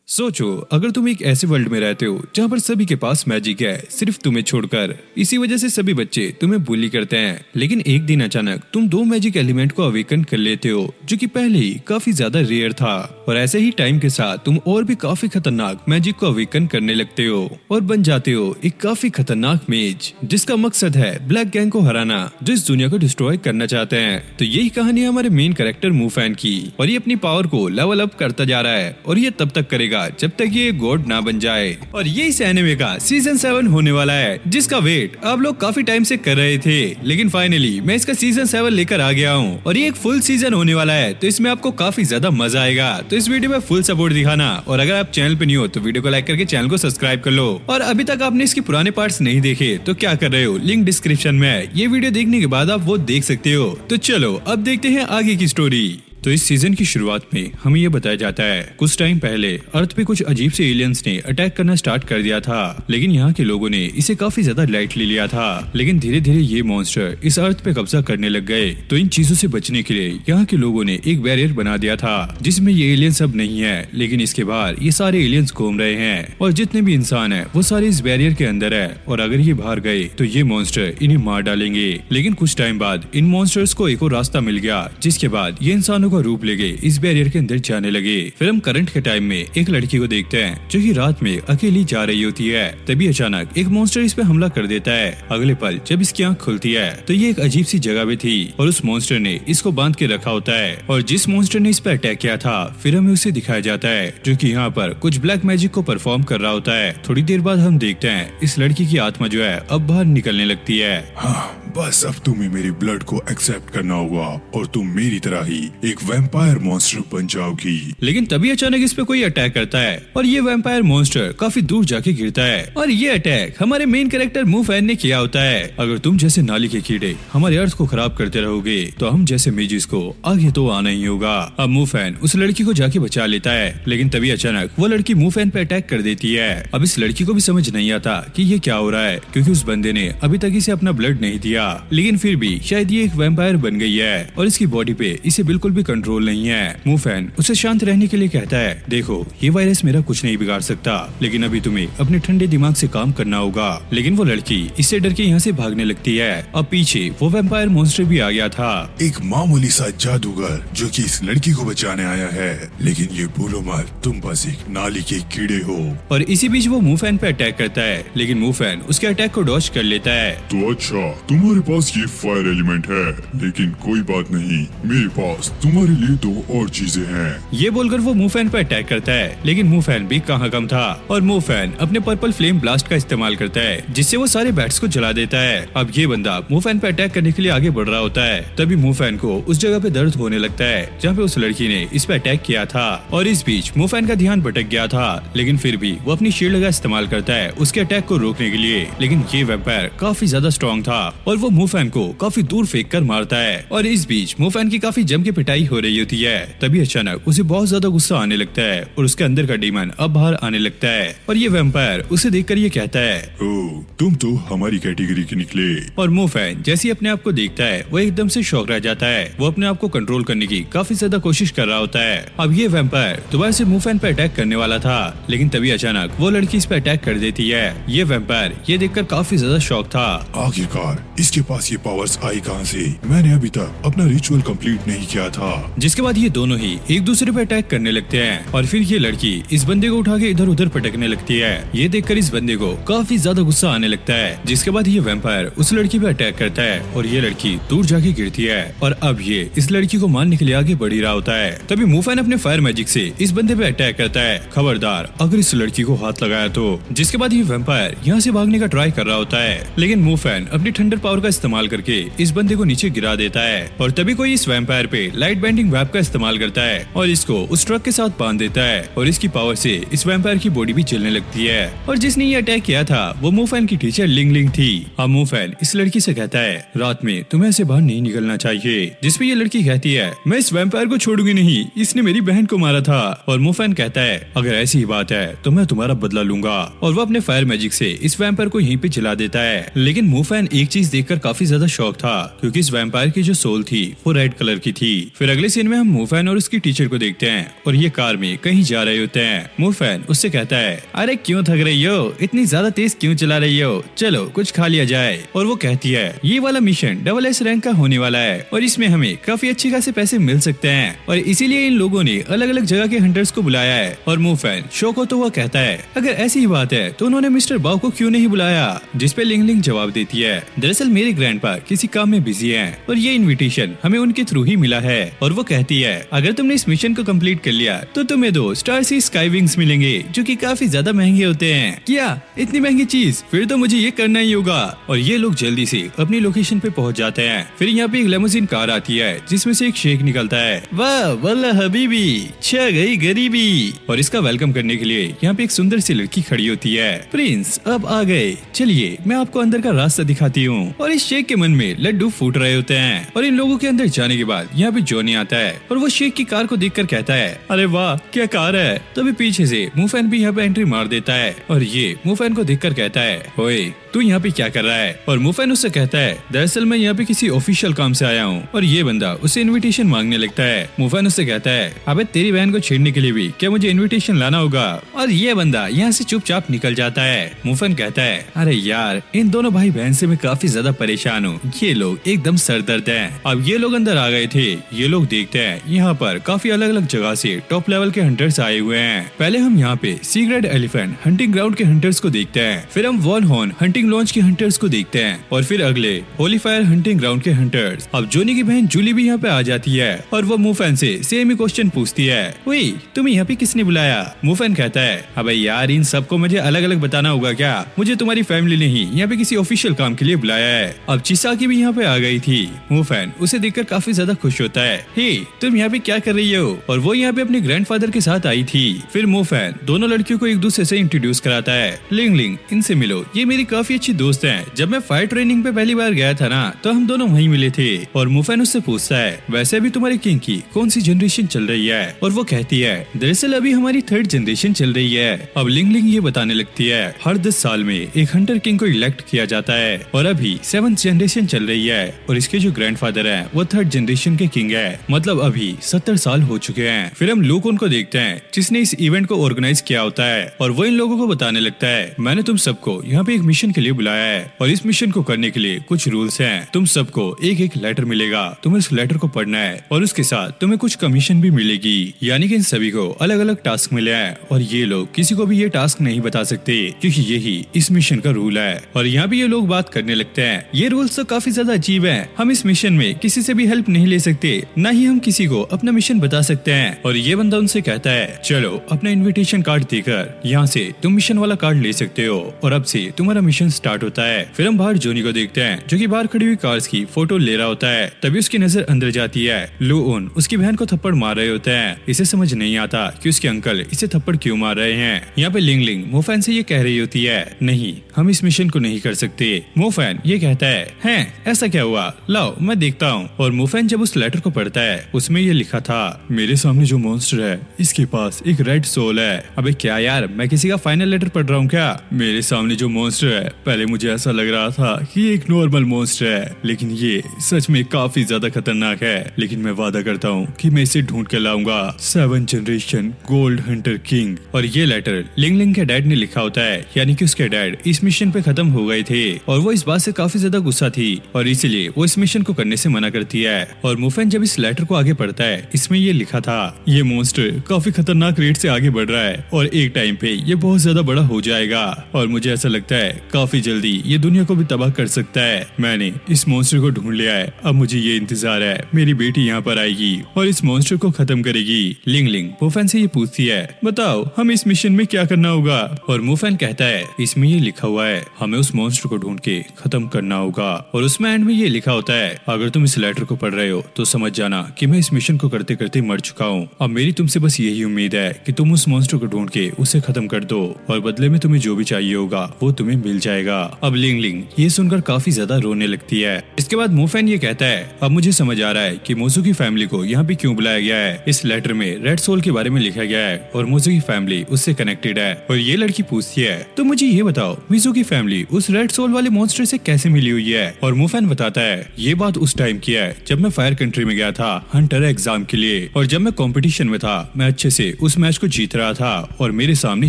सोचो, अगर तुम एक ऐसे वर्ल्ड में रहते हो जहाँ पर सभी के पास मैजिक है, सिर्फ तुम्हें छोड़कर। इसी वजह से सभी बच्चे तुम्हें बुली करते हैं। लेकिन एक दिन अचानक तुम दो मैजिक एलिमेंट को अवेकन कर लेते हो, जो कि पहले ही काफी ज्यादा रेयर था। और ऐसे ही टाइम के साथ तुम और भी काफी खतरनाक मैजिक को अवेकन करने लगते हो और बन जाते हो एक काफी खतरनाक मेज, जिसका मकसद है ब्लैक गैंग को हराना, जो इस दुनिया को डिस्ट्रॉय करना चाहते हैं। तो यही कहानी है हमारे मेन कैरेक्टर मूफैन की, और ये अपनी पावर को लेवल अप करता जा रहा है, और ये तब तक करेगा जब तक ये गॉड ना बन जाए। और ये इस एनिमे का सीजन 7 होने वाला है, जिसका वेट आप लोग काफी टाइम से कर रहे थे। लेकिन फाइनली मैं इसका सीजन 7 लेकर आ गया हूँ, और ये एक फुल सीजन होने वाला है, तो इसमें आपको काफी ज्यादा मजा आएगा। तो इस वीडियो में फुल सपोर्ट दिखाना, और अगर आप चैनल पे नहीं हो तो वीडियो को लाइक करके चैनल को सब्सक्राइब कर लो। और अभी तक आपने इसके पुराने पार्ट्स नहीं देखे तो क्या कर रहे हो, लिंक डिस्क्रिप्शन में है। ये वीडियो देखने के बाद आप वो देख सकते हो। तो चलो अब देखते हैं आगे की स्टोरी। तो इस सीजन की शुरुआत में हमें यह बताया जाता है, कुछ टाइम पहले अर्थ पे कुछ अजीब से एलियंस ने अटैक करना स्टार्ट कर दिया था। लेकिन यहाँ के लोगों ने इसे काफी ज्यादा लाइटली लिया था। लेकिन धीरे धीरे ये मॉन्स्टर इस अर्थ पे कब्जा करने लग गए। तो इन चीजों से बचने के लिए यहाँ के लोगों ने एक बैरियर बना दिया था, जिसमें ये एलियंस अब नहीं है। लेकिन इसके बाहर ये सारे एलियंस घूम रहे हैं, और जितने भी इंसान है वो सारे इस बैरियर के अंदर है। और अगर ये बाहर गए तो ये मॉन्स्टर इन्हें मार डालेंगे। लेकिन कुछ टाइम बाद इन मॉन्स्टर्स को एक और रास्ता मिल गया, जिसके बाद ये इंसानों का रूप लेके इस बैरियर के अंदर जाने लगे। फिर हम करंट के टाइम में एक लड़की को देखते हैं, जो कि रात में अकेली जा रही होती है। तभी अचानक एक मॉन्स्टर इस पे हमला कर देता है। अगले पल जब इसकी आंख खुलती है तो ये एक अजीब सी जगह पे थी, और उस मॉन्स्टर ने इसको बांध के रखा होता है। और जिस मॉन्स्टर ने इस पे अटैक किया था, फिर हमें उसे दिखाया जाता है, जो कि यहाँ पर कुछ ब्लैक मैजिक को परफॉर्म कर रहा होता है। थोड़ी देर बाद हम देखते हैं इस लड़की की आत्मा जो है अब बाहर निकलने लगती है। हाँ, बस अब तुम्हें मेरी ब्लड को एक्सेप्ट करना होगा, और तुम मेरी तरह ही एक वैम्पायर मॉन्स्टर बन जाओगी। लेकिन तभी अचानक इस पे कोई अटैक करता है, और ये वैम्पायर मॉन्स्टर काफी दूर जाके गिरता है। और ये अटैक हमारे मेन कैरेक्टर मूफैन ने किया होता है। अगर तुम जैसे नाली के कीड़े हमारे अर्थ को खराब करते रहोगे तो हम जैसे मेजिस को आगे तो आना ही होगा। अब मूफैन उस लड़की को जाके बचा लेता है। लेकिन तभी अचानक वो लड़की मूफैन पे अटैक कर देती है। अब इस लड़की को भी समझ नहीं आता कि ये क्या हो रहा है, क्योंकि उस बंदे ने अभी तक इसे अपना ब्लड नहीं दिया। लेकिन फिर भी शायद ये एक वैम्पायर बन गई है, और इसकी बॉडी पे इसे बिल्कुल भी कंट्रोल नहीं है। मूफैन उसे शांत रहने के लिए कहता है, देखो ये वायरस मेरा कुछ नहीं बिगाड़ सकता, लेकिन अभी तुम्हें अपने ठंडे दिमाग से काम करना होगा। लेकिन वो लड़की इससे डर के यहाँ से भागने लगती है। अब पीछे वो वैम्पायर मॉन्स्टर भी आ गया था। एक मामूली सा जादूगर जो कि इस लड़की को बचाने आया है, लेकिन ये भूलो मत तुम बस एक नाली के कीड़े हो। और इसी बीच वो मूफैन पे अटैक करता है, लेकिन मूफैन उसके अटैक को डॉज कर लेता है। तो अच्छा, तुम्हारे पास ये फायर एलिमेंट है, लेकिन कोई बात नहीं, मेरे पास तुम्हारे लिए दो और चीजें हैं। ये बोलकर वो मूफैन पर अटैक करता है, लेकिन मूफैन भी कहाँ कम था, और मूफैन अपने पर्पल फ्लेम ब्लास्ट का इस्तेमाल करता है, जिससे वो सारे बैट्स को जला देता है। अब ये बंदा मूफैन पे अटैक करने के लिए आगे बढ़ रहा होता है। तभी मूफैन को उस जगह पे दर्द होने लगता है जहाँ पे उस लड़की ने इस पे अटैक किया था। और इस बीच मूफैन का ध्यान भटक गया था, लेकिन फिर भी वो अपनी शील्ड का इस्तेमाल करता है उसके अटैक को रोकने के लिए। लेकिन ये वैम्पायर काफी ज्यादा स्ट्रॉन्ग था, और वो मूफैन को काफी दूर फेंक कर मारता है। और इस बीच मूफैन की काफी जम के पिटाई हो रही होती है। तभी अचानक उसे बहुत ज्यादा गुस्सा आने लगता है, और उसके अंदर का डीमन अब बाहर आने लगता है। और ये वैम्पायर उसे देखकर ये कहता है, ओह, तुम तो हमारी कैटेगरी के निकले। और मूफैन जैसे ही अपने आप को देखता है वो एकदम से शॉक रह जाता है। वो अपने आप को कंट्रोल करने की काफी ज्यादा कोशिश कर रहा होता है। अब ये वैम्पायर दोबारा से मूफैन पे अटैक करने वाला था, लेकिन तभी अचानक वो लड़की इस पे अटैक कर देती है। ये वैम्पायर ये देखकर काफी ज्यादा शॉक था। आखिरकार इसके पास ये पावर्स आई कहाँ से? मैंने अभी तक अपना रिचुअल कंप्लीट नहीं किया था। जिसके बाद ये दोनों ही एक दूसरे पे अटैक करने लगते हैं, और फिर ये लड़की इस बंदे को उठा के इधर उधर पटकने लगती है। ये देखकर इस बंदे को काफी ज्यादा गुस्सा आने लगता है। जिसके बाद ये वैम्पायर उस लड़की पे अटैक करता है, और ये लड़की दूर जाके गिरती है। और अब ये इस लड़की को मारने के लिए आगे बढ़ ही रहा होता है। तभी मूफैन अपने फायर मैजिक से इस बंदे पे अटैक करता है, खबरदार अगर इस लड़की को हाथ लगाया तो। जिसके बाद ये वैम्पायर यहाँ से भागने का ट्राई कर रहा होता है, लेकिन मूफैन अपनी थंडर पावर का इस्तेमाल करके इस बंदे को नीचे गिरा देता है। और तभी कोई इस वैम्पायर पे लाइट बेंडिंग वेब का इस्तेमाल करता है, और इसको उस ट्रक के साथ बांध देता है। और इसकी पावर से इस वैम्पायर की बॉडी भी जलने लगती है। और जिसने ये अटैक किया था वो मूफैन की टीचर लिंग लिंग थी। अब मूफैन इस लड़की से कहता है, रात में तुम्हें ऐसे बाहर नहीं निकलना चाहिए। जिसपे ये लड़की कहती है, मैं इस वैम्पायर को छोड़ूंगी नहीं, इसने मेरी बहन को मारा था। और मूफैन कहता है, अगर ऐसी ही बात है तो मैं तुम्हारा बदला लूंगा। और वो अपने फायर मैजिक से इस वैम्पायर को यहीं पे जला देता है। लेकिन मूफैन एक चीज देख देखकर काफी ज्यादा शौक था क्योंकि इस वैम्पायर की जो सोल थी वो रेड कलर की थी। फिर अगले सीन में हम मूफैन और उसकी टीचर को देखते हैं और ये कार में कहीं जा रहे होते हैं। मूफैन उससे कहता है, अरे क्यों थक रही हो, इतनी ज्यादा तेज क्यों चला रही हो, चलो कुछ खा लिया जाए। और वो कहती है, ये वाला मिशन डबल एस रैंक का होने वाला है और इसमें हमें काफी अच्छे खासे पैसे मिल सकते हैं और इसीलिए इन लोगों ने अलग अलग जगह के हंटर्स को बुलाया है। और मूफैन शौक होता हुआ कहता है, अगर ऐसी ही बात है तो उन्होंने मिस्टर बाओ को क्यों नहीं बुलाया। जिस पे लिंग लिंग जवाब देती है, दरअसल मेरे ग्रैंडपा किसी काम में बिजी हैं और ये इनविटेशन हमें उनके थ्रू ही मिला है। और वो कहती है, अगर तुमने इस मिशन को कंप्लीट कर लिया तो तुम्हें 2 स्टार सी स्काई विंग्स मिलेंगे जो कि काफी ज्यादा महंगे होते हैं। क्या इतनी महंगी चीज, फिर तो मुझे ये करना ही होगा। और ये लोग जल्दी से अपनी लोकेशन पे पहुंच जाते हैं। फिर यहाँ पे एक लेमोजिन कार आती है जिसमें से एक शेख निकलता है। वाह वल्ला हबीबी, छा गई गरीबी। और इसका वेलकम करने के लिए यहाँ पे एक सुंदर सी लड़की खड़ी होती है। प्रिंस अब आ गए, चलिए मैं आपको अंदर का रास्ता दिखाती हूँ। और इस शेख के मन में लड्डू फूट रहे होते हैं। और इन लोगों के अंदर जाने के बाद यहाँ पे जॉनी आता है और वो शेख की कार को देखकर कहता है, अरे वाह क्या कार है। तभी पीछे से मूफैन भी यहाँ पे एंट्री मार देता है और ये मूफैन को देखकर कहता है, ओए तू यहाँ पे क्या कर रहा है। और मूफैन उससे कहता है, दरअसल मैं यहाँ पे किसी ऑफिशियल काम से आया हूँ। और ये बंदा उसे इनविटेशन मांगने लगता है। मूफैन उससे कहता है, अबे तेरी बहन को छेड़ने के लिए भी क्या मुझे इनविटेशन लाना होगा। और ये बंदा यहाँ से चुपचाप निकल जाता है। मूफैन कहता है, अरे यार इन दोनों भाई बहन से मैं काफी ज्यादा परेशान हूँ, ये लोग एकदम सरदर्द हैं। अब ये लोग अंदर आ गए थे। ये लोग देखते हैं यहाँ पर काफी अलग अलग जगह से टॉप लेवल के हंटर्स आए हुए हैं। पहले हम यहाँ पे सीक्रेट एलिफेंट हंटिंग ग्राउंड के हंटर्स को देखते हैं। फिर हम वॉल हॉर्न हंटिंग लॉन्च के हंटर्स को देखते हैं और फिर अगले होली फायर हंटिंग ग्राउंड के हंटर्स। अब जोनी की बहन जूली भी यहाँ पे आ जाती है और वो मूफैन से सेम ही क्वेश्चन पूछती है, वही तुम्हें यहाँ पे किसने बुलाया। मूफैन कहता है, अबे यार इन सबको मुझे अलग अलग बताना होगा क्या, मुझे तुम्हारी फैमिली ने ही यहाँ पे किसी ऑफिशियल काम के लिए बुलाया है। अब चिसाकी भी यहाँ पे आ गई थी। मूफैन उसे देखकर काफी ज्यादा खुश होता है। हे तुम यहाँ पे क्या कर रही हो। और वो यहाँ पे अपने ग्रैंडफादर के साथ आई थी। फिर मूफैन दोनों लड़कियों को एक दूसरे से इंट्रोड्यूस कराता है। लिंग लिंग इनसे मिलो, ये मेरी काफी अच्छी दोस्त है। जब मैं फायर ट्रेनिंग पे पहली बार गया था ना तो हम दोनों वहीं मिले थे। और मूफैन उससे पूछता है, वैसे भी तुम्हारे किंग की कौन सी जनरेशन चल रही है। और वो कहती है, दरअसल अभी हमारी 3rd जनरेशन चल रही है। अब लिंग लिंग ये बताने लगती है, हर 10 साल में एक हंटर किंग को इलेक्ट किया जाता है और अभी 7th जनरेशन चल रही है और इसके जो ग्रैंडफादर है वो 3rd जनरेशन के किंग है, मतलब अभी 70 साल हो चुके हैं। फिर हम लूकोन को देखते हैं जिसने इस इवेंट को ऑर्गेनाइज किया होता है और वो इन लोगों को बताने लगता है, मैंने तुम सबको यहाँ पे एक मिशन के लिए बुलाया है और इस मिशन को करने के लिए कुछ रूल्स हैं। तुम सबको एक एक लेटर मिलेगा, तुम्हें उस लेटर को पढ़ना है और उसके साथ तुम्हें कुछ कमीशन भी मिलेगी। यानी कि इन सभी को अलग अलग टास्क मिले हैं और ये लोग किसी को भी ये टास्क नहीं बता सकते क्योंकि यही इस मिशन का रूल है। और यहाँ भी ये लोग बात करने लगते हैं, ये रूल्स तो काफी ज्यादा अजीब है, हम इस मिशन में किसी से भी हेल्प नहीं ले सकते, न ही हम किसी को अपना मिशन बता सकते हैं। और ये बंदा उनसे कहता है, चलो अपना इन्विटेशन कार्ड देकर यहाँ से तुम मिशन वाला कार्ड ले सकते हो और अब से तुम्हारा मिशन स्टार्ट होता है। फिर हम बाहर जोनी को देखते हैं जो कि बाहर खड़ी हुई कार्स की फोटो ले रहा होता है। तभी उसकी नजर अंदर जाती है। लूओन उसकी बहन को थप्पड़ मार रहे होते हैं। इसे समझ नहीं आता कि उसके अंकल इसे थप्पड़ क्यों मार रहे हैं। यहाँ पे लिंग लिंग मूफैन से ये कह रही होती है, नहीं हम इस मिशन को नहीं कर सकते। मूफैन ये कहता है ऐसा क्या हुआ, लाओ मैं देखता हूँ। और मूफैन जब उस लेटर को पढ़ता है उसमें ये लिखा था, मेरे सामने जो मॉन्स्टर है इसके पास एक रेड सोल है। अबे क्या यार, मैं किसी का फाइनल लेटर पढ़ रहा हूँ क्या। मेरे सामने जो मॉन्स्टर है, पहले मुझे ऐसा लग रहा था कि ये एक नॉर्मल मॉन्स्टर है, लेकिन ये सच में काफी ज्यादा खतरनाक है। लेकिन मैं वादा करता हूँ कि मैं इसे ढूंढ कर लाऊंगा, 7th generation gold Hunter king. और ये लेटर लिंग लिंग के डैड ने लिखा होता है, यानी कि उसके डैड इस मिशन पे खत्म हो गए थे और वो इस बात से काफी ज्यादा गुस्सा थी और इसलिए वो इस मिशन को करने से मना करती है। और मूफैन जब इस लेटर को आगे पढ़ता है, इसमें ये लिखा था, ये मॉन्स्टर काफी खतरनाक रेट से आगे बढ़ रहा है और एक टाइम पे ये बहुत ज्यादा बड़ा हो जाएगा और मुझे ऐसा लगता है काफी जल्दी ये दुनिया को भी तबाह कर सकता है। मैंने इस मॉन्स्टर को ढूंढ लिया है, अब मुझे ये इंतजार है मेरी बेटी यहाँ पर आएगी और इस मॉन्स्टर को खत्म करेगी। लिंग लिंग मूफैन से ये पूछती है, बताओ हम इस मिशन में क्या करना होगा। और मूफैन कहता है, इसमें ये लिखा हुआ है हमें उस मॉन्स्टर को ढूंढ के खत्म करना होगा। और उसमें एंड में ये लिखा होता है, अगर तुम इस लेटर को पढ़ रहे हो तो समझ जाना कि मैं इस मिशन को करते करते मर चुका हूँ। अब मेरी तुमसे बस यही उम्मीद है कि तुम उस मॉन्स्टर को ढूंढ के उसे खत्म कर दो और बदले में तुम्हें जो भी चाहिए होगा वो तुम्हें मिल जाएगा। जाएगा। अब लिंग लिंग ये सुनकर काफी ज्यादा रोने लगती है। इसके बाद मूफेन ये कहता है, अब मुझे समझ आ रहा है कि मोसू की फैमिली को यहाँ पे क्यों बुलाया गया है। इस लेटर में रेड सोल के बारे में लिखा गया है और मोसू की फैमिली उससे कनेक्टेड है। और ये लड़की पूछती है, तो मुझे ये बताओ मिसू की फैमिली उस रेड सोल वाले मॉन्स्टर से कैसे मिली हुई है। और मूफेन बताता है, ये बात उस टाइम की है जब मैं फायर कंट्री में गया था हंटर एग्जाम के लिए, और जब मैं कंपटीशन में था मैं अच्छे से उस मैच को जीत रहा था और मेरे सामने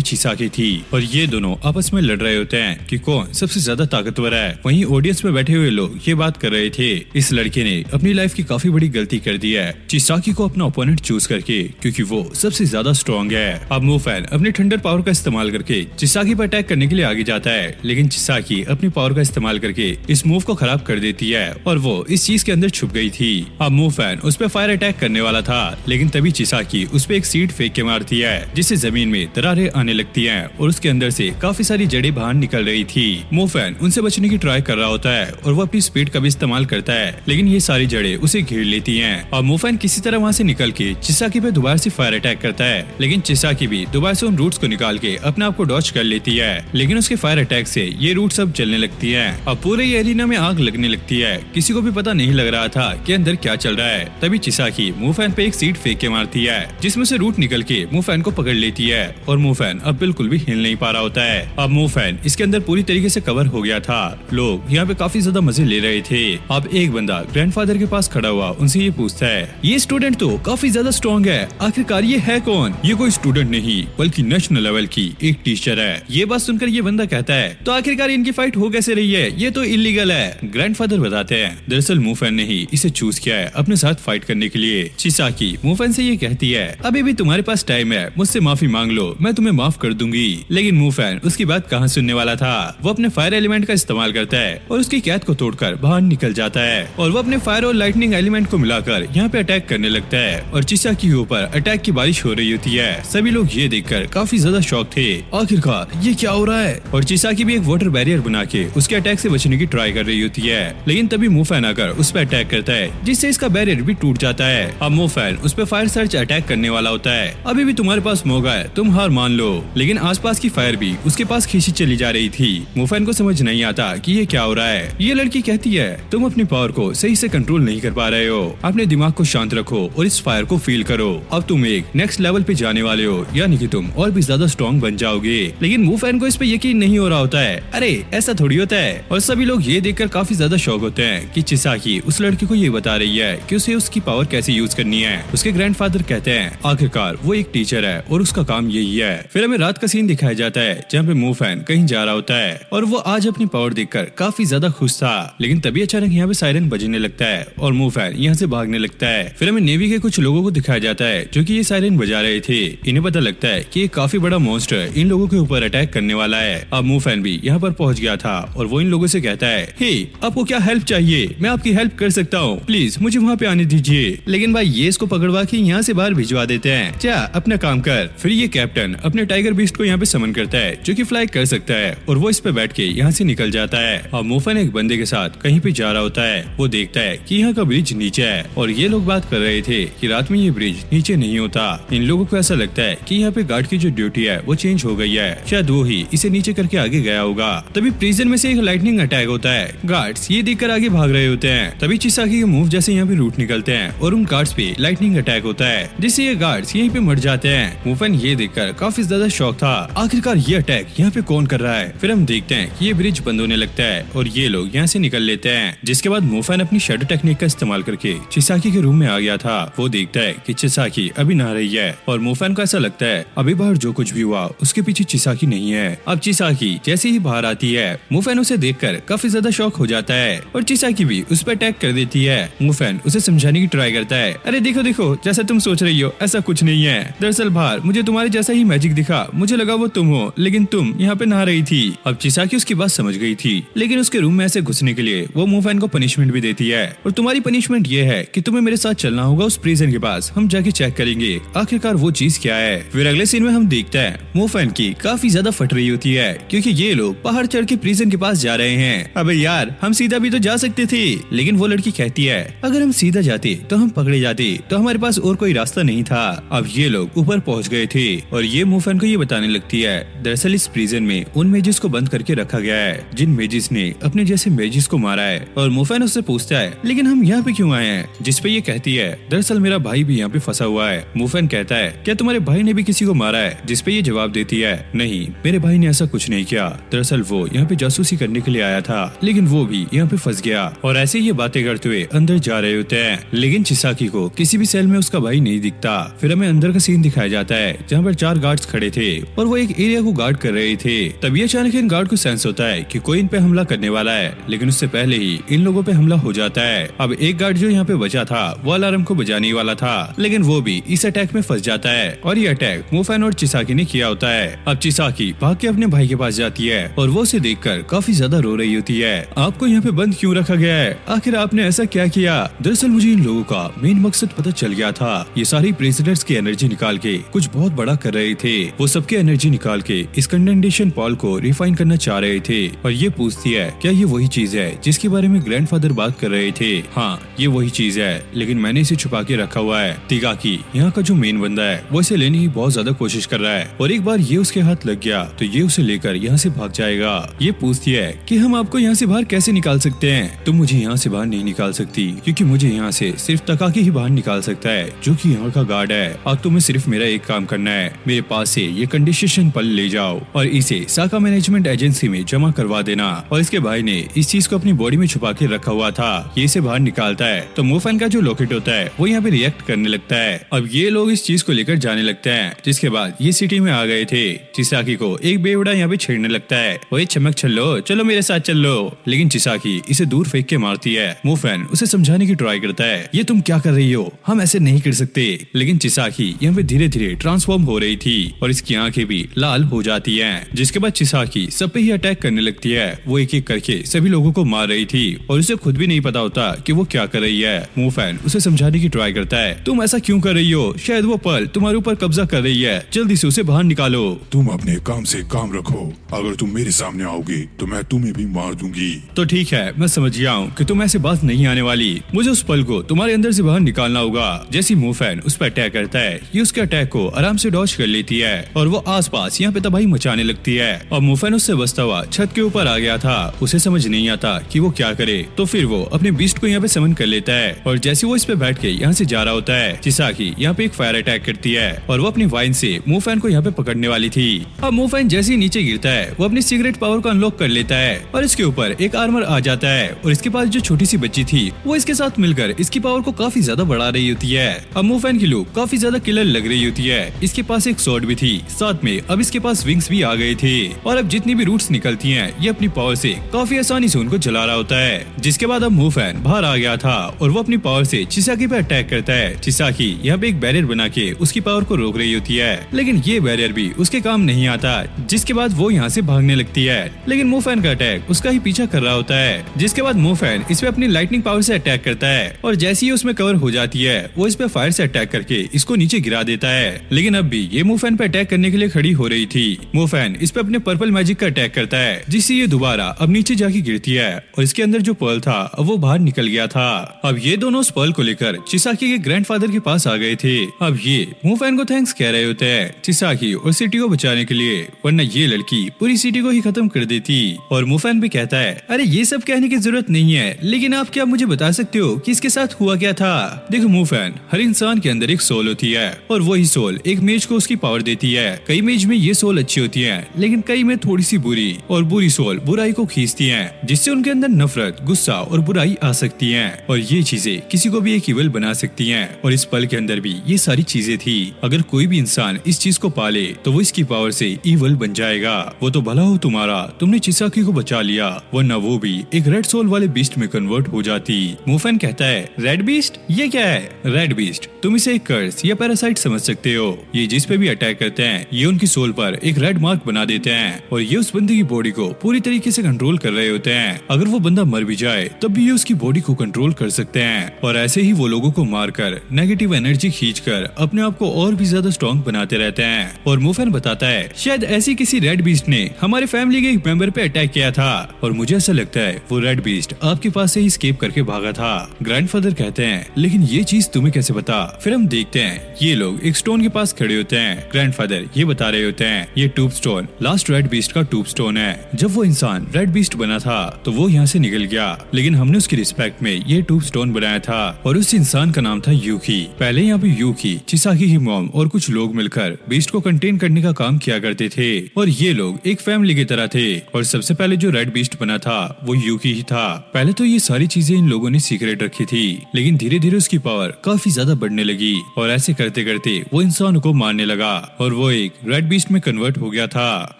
चिसाकी थी और ये दोनों आपस में लड़ रहे होते हैं कि कौन सबसे ज्यादा ताकतवर है। वहीं ऑडियंस में बैठे हुए लोग ये बात कर रहे थे, इस लड़के ने अपनी लाइफ की काफी बड़ी गलती कर दी है चिसाकी को अपना ओपोनेंट चूज करके, क्योंकि वो सबसे ज्यादा स्ट्रॉन्ग है। अब मूफेन अपने थंडर पावर का इस्तेमाल करके चिसाकी पर अटैक करने के लिए आगे जाता है, लेकिन चिसाकी अपनी पावर का इस्तेमाल करके इस मूव को खराब कर देती है और वो इस चीज के अंदर छुप गई थी। अब मूफेन उस पर फायर अटैक करने वाला था, लेकिन तभी चिसाकी उस पे एक सीड फेंक के मारती है जिससे जमीन में दरारें आने लगती हैं और उसके अंदर से काफी सारी जड़ें बाहर निकल रही थी। मूफेन उनसे बचने की ट्राई कर रहा होता है और वो अपनी स्पीड का भी इस्तेमाल करता है, लेकिन ये सारी जड़ें उसे घेर लेती हैं। और मूफेन किसी तरह वहाँ से निकल के चिसाकी पे दोबारा से फायर अटैक करता है, लेकिन चिसाकी भी दोबारा से उन रूट्स को निकाल के अपने आप को डॉच कर लेती है, लेकिन उसके फायर अटैक से ये रूट सब जलने लगती है। अब पूरे एरिना में आग लगने लगती है, किसी को भी पता नहीं लग रहा था कि अंदर क्या चल रहा है। तभी चिसाकी मूफेन पे एक सीड फेंक के मारती है जिसमें से रूट निकल के मूफेन को पकड़ लेती है और मूफेन अब बिल्कुल भी हिल नहीं पा रहा होता है। अब मूफेन इसके अंदर पूरी तरीके से कवर हो गया था। लोग यहाँ पे काफी ज्यादा मजे ले रहे थे। अब एक बंदा ग्रैंडफादर के पास खड़ा हुआ उनसे ये पूछता है, ये स्टूडेंट तो काफी ज्यादा स्ट्रॉन्ग है, आखिरकार ये है कौन? ये कोई स्टूडेंट नहीं बल्कि नेशनल लेवल की एक टीचर है। ये बात सुनकर ये बंदा कहता है, तो आखिरकार इनकी फाइट हो कैसे रही है? ये तो इलीगल है। ग्रैंडफादर बताते हैं, दरअसल मूफेन ने ही इसे चूज किया है अपने साथ फाइट करने के लिए। चिसाकी मूफेन से ये कहती है, अभी भी तुम्हारे पास टाइम है, मुझसे माफी मांग लो, मैं तुम्हें माफ कर दूंगी। लेकिन मूफेन उसकी बात कहाँ सुनने वाला था। वो अपने फायर एलिमेंट का इस्तेमाल करता है और उसकी कैद को तोड़कर बाहर निकल जाता है और वो अपने फायर और लाइटनिंग एलिमेंट को मिलाकर यहाँ पे अटैक करने लगता है और चिसाकी के ऊपर अटैक की बारिश हो रही होती है। सभी लोग ये देखकर काफी ज्यादा शॉक थे, आखिरकार ये क्या हो रहा है। और चिसाकी भी एक वाटर बैरियर बना के उसके अटैक से बचने की ट्राई कर रही होती है, लेकिन तभी मूफेन आकर उस पर अटैक करता है जिससे इसका बैरियर भी टूट जाता है। अब मूफेन उस पर फायर सर्च अटैक करने वाला होता है, अभी भी तुम्हारे पास मौका है, तुम हार मान लो। लेकिन आसपास की फायर भी उसके पास खींची चली जा रही थी। मूफेन को समझ नहीं आता कि ये क्या हो रहा है। ये लड़की कहती है, तुम अपनी पावर को सही से कंट्रोल नहीं कर पा रहे हो, अपने दिमाग को शांत रखो और इस फायर को फील करो। अब तुम एक नेक्स्ट लेवल पे जाने वाले हो, यानी कि तुम और भी ज्यादा स्ट्रॉन्ग बन जाओगे। लेकिन मूफेन को इस पे यकीन नहीं हो रहा होता है। अरे ऐसा थोड़ी होता है। और सभी लोग ये देखकर काफी ज्यादा शौक होते हैं कि चिसाकी उस लड़की को ये बता रही है कि उसे उसकी पावर कैसे यूज करनी है। उसके ग्रैंडफादर कहते हैं, आखिरकार वो एक टीचर है और उसका काम यही है। फिर हमें रात का सीन दिखाया जाता है जहाँ पे मूफेन कहीं जा रहा होता है और वो आज अपनी पावर देखकर काफी ज्यादा खुश था, लेकिन तभी अचानक यहाँ पे सायरन बजने लगता है और मूफेन यहाँ से भागने लगता है। फिर हमें नेवी के कुछ लोगों को दिखाया जाता है जो कि ये सायरन बजा रहे थे। इन्हें पता लगता है कि एक काफी बड़ा मॉन्स्टर इन लोगों के ऊपर अटैक करने वाला है। अब मूफेन भी यहाँ पर पहुंच गया था और वो इन लोगों से कहता है, हे आपको क्या हेल्प चाहिए? मैं आपकी हेल्प कर सकता हूँ, प्लीज मुझे वहाँ पे आने दीजिए। लेकिन भाई ये इसको पकड़वा के यहाँ से बाहर भिजवा देते हैं, जा अपना काम कर। फिर ये कैप्टन अपने टाइगर बीस्ट को यहाँ पे समन करता है जो कि फ्लाई कर सकता है और वो इस पे बैठ के यहाँ से निकल जाता है। अब मूफेन एक बंदे के साथ कहीं पे जा रहा होता है। वो देखता है कि यहाँ का ब्रिज नीचे है और ये लोग बात कर रहे थे कि रात में ये ब्रिज नीचे नहीं होता। इन लोगों को ऐसा लगता है कि यहाँ पे गार्ड की जो ड्यूटी है वो चेंज हो गई है, शायद वो ही इसे नीचे करके आगे गया होगा। तभी प्रिजन में से एक लाइटनिंग अटैक होता है। गार्ड्स ये देखकर आगे भाग रहे होते हैं। तभी चिसाकी के मूव जैसे यहाँ पे रूट निकलते हैं और उन गार्ड्स पे लाइटनिंग अटैक होता है जिससे ये गार्ड्स यहीं पे मर जाते हैं। मूफेन ये देखकर काफी ज्यादा शौक था, आखिरकार ये अटैक यहाँ पे कौन कर रहा है। फिर हम देखते हैं कि ये ब्रिज बंद होने लगता है और ये लोग यहाँ से निकल लेते हैं, जिसके बाद मूफेन अपनी शैडो टेक्निक का इस्तेमाल करके चिसाकी के रूम में आ गया था। वो देखता है कि चिसाकी अभी नहा रही है और मूफेन को ऐसा लगता है अभी बाहर जो कुछ भी हुआ उसके पीछे चिसाकी नहीं है। अब चिसाकी जैसे ही बाहर आती है मूफेन उसे देखकर काफी ज्यादा शौक हो जाता है और चिसाकी भी उस पर अटैक कर देती है। मूफेन उसे समझाने की ट्राई करता है, अरे देखो देखो जैसा तुम सोच रही हो ऐसा कुछ नहीं है, दरअसल बाहर मुझे तुम्हारे जैसा ही मैजिक दिखा, मुझे लगा वो तुम हो, लेकिन तुम यहाँ पे नहा रही थी। अब चिसाकी उसकी बात समझ गई थी, लेकिन उसके रूम में ऐसे घुसने के लिए वो मूफेन को पनिशमेंट भी देती है और तुम्हारी पनिशमेंट ये है कि तुम्हें मेरे साथ चलना होगा उस प्रिजन के पास, हम जाके चेक करेंगे आखिरकार वो चीज क्या है। फिर अगले सीन में हम देखते हैं मूफेन की काफी ज्यादा फट रही होती है क्योंकि ये लोग पहाड़ चढ़ के प्रिजन के पास जा रहे हैं। अबे यार हम सीधा भी तो जा सकते थे, लेकिन वो लड़की कहती है अगर हम सीधा जाते तो हम पकड़े जाते, तो हमारे पास और कोई रास्ता नहीं था। अब ये लोग ऊपर पहुंच गए थे और ये मूफेन को ये बताने लगती है दरअसल इस प्रिजन में उन मेजेस को बंद करके रखा गया है जिन मेजिस ने अपने जैसे मेजिस को मारा है। और मुफैन उससे पूछता है लेकिन हम यहाँ पे क्यों आए हैं, जिस पे ये कहती है दरअसल मेरा भाई भी यहाँ पे फंसा हुआ है। मुफैन कहता है क्या तुम्हारे भाई ने भी किसी को मारा है, जिस पे ये जवाब देती है नहीं मेरे भाई ने ऐसा कुछ नहीं किया, दरअसल वो यहाँ पे जासूसी करने के लिए आया था लेकिन वो भी यहाँ पे फंस गया। और ऐसे ये बातें करते हुए अंदर जा रहे होते हैं लेकिन चिसाकी को किसी भी सेल में उसका भाई नहीं दिखता। फिर हमें अंदर का सीन दिखाया जाता है जहाँ पर 4 गार्ड्स खड़े थे और वो एक एरिया को गार्ड कर रहे थे। तभी अचानक इन गार्ड को सेंस होता है कि कोई इन पे हमला करने वाला है, लेकिन उससे पहले ही इन लोगों पे हमला हो जाता है। अब एक गार्ड जो यहाँ पे बचा था वो अलार्म को बजाने ही वाला था लेकिन वो भी इस अटैक में फंस जाता है और ये अटैक मुफैन और चिसाकी ने किया होता है। अब चिसाकी भाग के अपने भाई के पास जाती है और वो उसे देखकर काफी ज्यादा रो रही होती है। आपको यहाँ पे बंद क्यों रखा गया है, आखिर आपने ऐसा क्या किया? दरअसल मुझे इन लोगों का मेन मकसद पता चल गया था, ये सारी प्रिजनर्स की एनर्जी निकाल के कुछ बहुत बड़ा कर रहे थे। वो सबके एनर्जी निकाल के इस कंडेंसेशन पॉल को रिफाइन करना चाह रहे थे। और ये पूछती है क्या ये वही चीज है जिसके बारे में ग्रैंडफादर बात कर रहे थे? हाँ ये वही चीज है लेकिन मैंने इसे छुपा के रखा हुआ है। तिगाकी यहाँ का जो मेन बंदा है वो इसे लेने की बहुत ज्यादा कोशिश कर रहा है और एक बार ये उसके हाथ लग गया तो ये उसे लेकर यहाँ से भाग जाएगा। ये पूछती है कि हम आपको यहाँ से बाहर कैसे निकाल सकते हैं? तुम मुझे यहाँ से बाहर नहीं निकाल सकती क्योंकि मुझे यहाँ से सिर्फ तकाकी ही बाहर निकाल सकता है जो कि यहाँ का गार्ड है। अब तुम्हें सिर्फ मेरा एक काम करना है, मेरे पास से ये कंडेंसेशन पल ले जाओ और इसे साका मैनेजमेंट एजेंसी में जमा करवा देना। और इसके भाई ने इस चीज को अपनी बॉडी में छुपा के रखा हुआ था। ये इसे बाहर निकालता है तो मुफैन का जो लॉकेट होता है वो यहाँ पे रिएक्ट करने लगता है। अब ये लोग इस चीज को लेकर जाने लगते हैं जिसके बाद ये सिटी में आ गए थे। चिसाकी को एक बेवड़ा यहाँ पे छेड़ने लगता है, ओए चमक चलो चलो मेरे साथ चल लो, लेकिन चिसाकी इसे दूर फेंक के मारती है। मुफैन उसे समझाने की ट्राई करता है, ये तुम क्या कर रही हो, हम ऐसे नहीं कर सकते। लेकिन चिसाकी यहाँ पे धीरे धीरे ट्रांसफॉर्म हो रही थी और इसकी आंखें भी लाल हो जाती हैं। जिसके बाद चिसाकी सब पे ही अटैक करने लगती है। वो एक एक करके सभी लोगों को मार रही थी और उसे खुद भी नहीं पता होता कि वो क्या कर रही है। मुफैन उसे समझाने की ट्राई करता है, तुम ऐसा क्यों कर रही हो, शायद वो पल तुम्हारे ऊपर कब्जा कर रही है, जल्दी से उसे बाहर निकालो। तुम अपने काम से काम रखो, अगर तुम मेरे सामने आओगे तो मैं तुम्हें भी मार दूंगी। तो ठीक है मैं समझ गया हूँ कि तुम ऐसे बात नहीं आने वाली, मुझे उस पल को तुम्हारे अंदर से बाहर निकालना होगा। जैसे मुफैन उस पर अटैक करता है ये उसके अटैक को आराम से डॉज कर लेती है और वो आसपास यहाँ पे तबाही मचाने लगती है। और मुफैन उससे बचता हुआ छत के ऊपर आ गया था, उसे समझ नहीं आता कि वो क्या करे तो फिर वो अपने बीस्ट को यहाँ पे समन कर लेता है और जैसे वो इस पे बैठ के यहाँ से जा रहा होता है चिसाकी यहाँ पे एक फायर अटैक करती है और वो अपनी वाइन से मुफैन को यहाँ पे पकड़ने वाली थी। अब मुफैन जैसे ही नीचे गिरता है वो अपनी सिगरेट पावर को अनलॉक कर लेता है और इसके ऊपर एक आर्मर आ जाता है और इसके पास जो छोटी सी बच्ची थी वो इसके साथ मिलकर इसकी पावर को काफी ज्यादा बढ़ा रही होती है। अब मुफैन की लुक काफी ज्यादा किलर लग रही होती है, इसके पास एक स्वॉर्ड भी थी, साथ में अब इसके पास विंग्स भी आ गए थे और अब जितनी भी रूट्स निकलती हैं ये अपनी पावर से काफी आसानी से उनको जला रहा होता है। जिसके बाद अब मुफैन बाहर आ गया था और वो अपनी पावर से चिसाकी पे अटैक करता है। चिसाकी यहाँ पे एक बैरियर बना के उसकी पावर को रोक रही होती है लेकिन ये बैरियर भी उसके काम नहीं आता। जिसके बाद वो यहाँ से भागने लगती है लेकिन मुफैन का अटैक उसका ही पीछा कर रहा होता है। जिसके बाद मुफैन इस पे अपनी लाइटनिंग पावर से अटैक करता है और जैसे ही उसमें कवर हो जाती है वो इस पे फायर से अटैक करके इसको नीचे गिरा देता है। लेकिन अब भी ये मुफैन पे अटैक करने के लिए खड़ी हो रही थी। मुफैन इस पे अपने पर्पल मैजिक का अटैक करता है जिससे ये दोबारा अब नीचे जाके गिरती है और इसके अंदर जो पर्ल था अब वो बाहर निकल गया था। अब ये दोनों उस पर्ल को लेकर चिसाकी के ग्रैंडफादर के पास आ गए थे। अब ये मुफैन को थैंक्स कह रहे होते हैं चिसाकी और सिटी को बचाने के लिए, वरना ये लड़की पूरी सिटी को ही खत्म कर देती। और मुफैन भी कहता है अरे ये सब कहने की जरूरत नहीं है, लेकिन आप क्या मुझे बता सकते हो कि इसके साथ हुआ क्या था? देखो मुफैन, हर इंसान के अंदर एक सोल होती है और वही सोल एक मेज को उसकी पावर देती है। कई मेज में ये सोल अच्छी होती है लेकिन कई में थोड़ी सी बुरी, और बुरी सोल बुराई को खींचती है जिससे उनके अंदर नफरत, गुस्सा और बुराई आ सकती है और ये चीजें किसी को भी एक इविल बना सकती हैं। और इस पल के अंदर भी ये सारी चीजें थी। अगर कोई भी इंसान इस चीज को पाले तो वो इसकी पावर से इविल बन जाएगा। वो तो भला हो तुम्हारा, तुमने चिसाकी को बचा लिया, वरना वो भी एक रेड सोल वाले बीस्ट में कन्वर्ट हो जाती। मुफैन कहता है रेड बीस्ट, ये क्या है? रेड बीस्ट तुम इसे एक कर्स या पैरासाइट समझ सकते हो। ये जिस पे भी अटैक करते हैं ये उनकी सोल पर एक रेड मार्क बना देते हैं और ये उस बंदे की बॉडी को पूरी तरीके से कंट्रोल कर रहे होते हैं। अगर वो बंदा मर भी जाए तब भी ये उसकी बॉडी को कंट्रोल कर सकते हैं और ऐसे ही वो लोगों को मारकर नेगेटिव एनर्जी खींचकर अपने आप को और भी ज्यादा स्ट्रॉन्ग बनाते रहते हैं। और मुफैन बताता है शायद ऐसी किसी रेड बीस्ट ने हमारे फैमिली के एक मेंबर पे अटैक किया था और मुझे ऐसा लगता है वो रेड बीस्ट आपके पास से ही एस्केप करके भागा था। ग्रैंडफादर कहते हैं लेकिन ये चीज तुम्हें कैसे पता? फिर हम देखते हैं ये लोग एक स्टोन के पास खड़े होते हैं। ग्रैंडफादर ये बता रहे होते हैं ये tube stone last red beast का टूब स्टोन है। जब वो इंसान रेड बीस्ट बना था तो वो यहाँ से निकल गया, लेकिन हमने उसकी रिस्पेक्ट में ये टूब स्टोन बनाया था और उस इंसान का नाम था यूकी। पहले यहाँ पे यूकी, चिसाकी की मॉम और कुछ लोग मिलकर बीस्ट को कंटेन करने का काम किया करते थे और ये लोग एक फैमिली की तरह थे और सबसे पहले जो रेड बीस्ट बना था वो यूकी ही था। पहले तो ये सारी चीजें इन लोगों ने सीक्रेट रखी थी, लेकिन धीरे धीरे उसकी पावर काफी ज्यादा बढ़ने लगी और ऐसे करते करते वो इंसान को मारने लगा और वो एक रेड बीस्ट में कन्वर्ट हो गया था।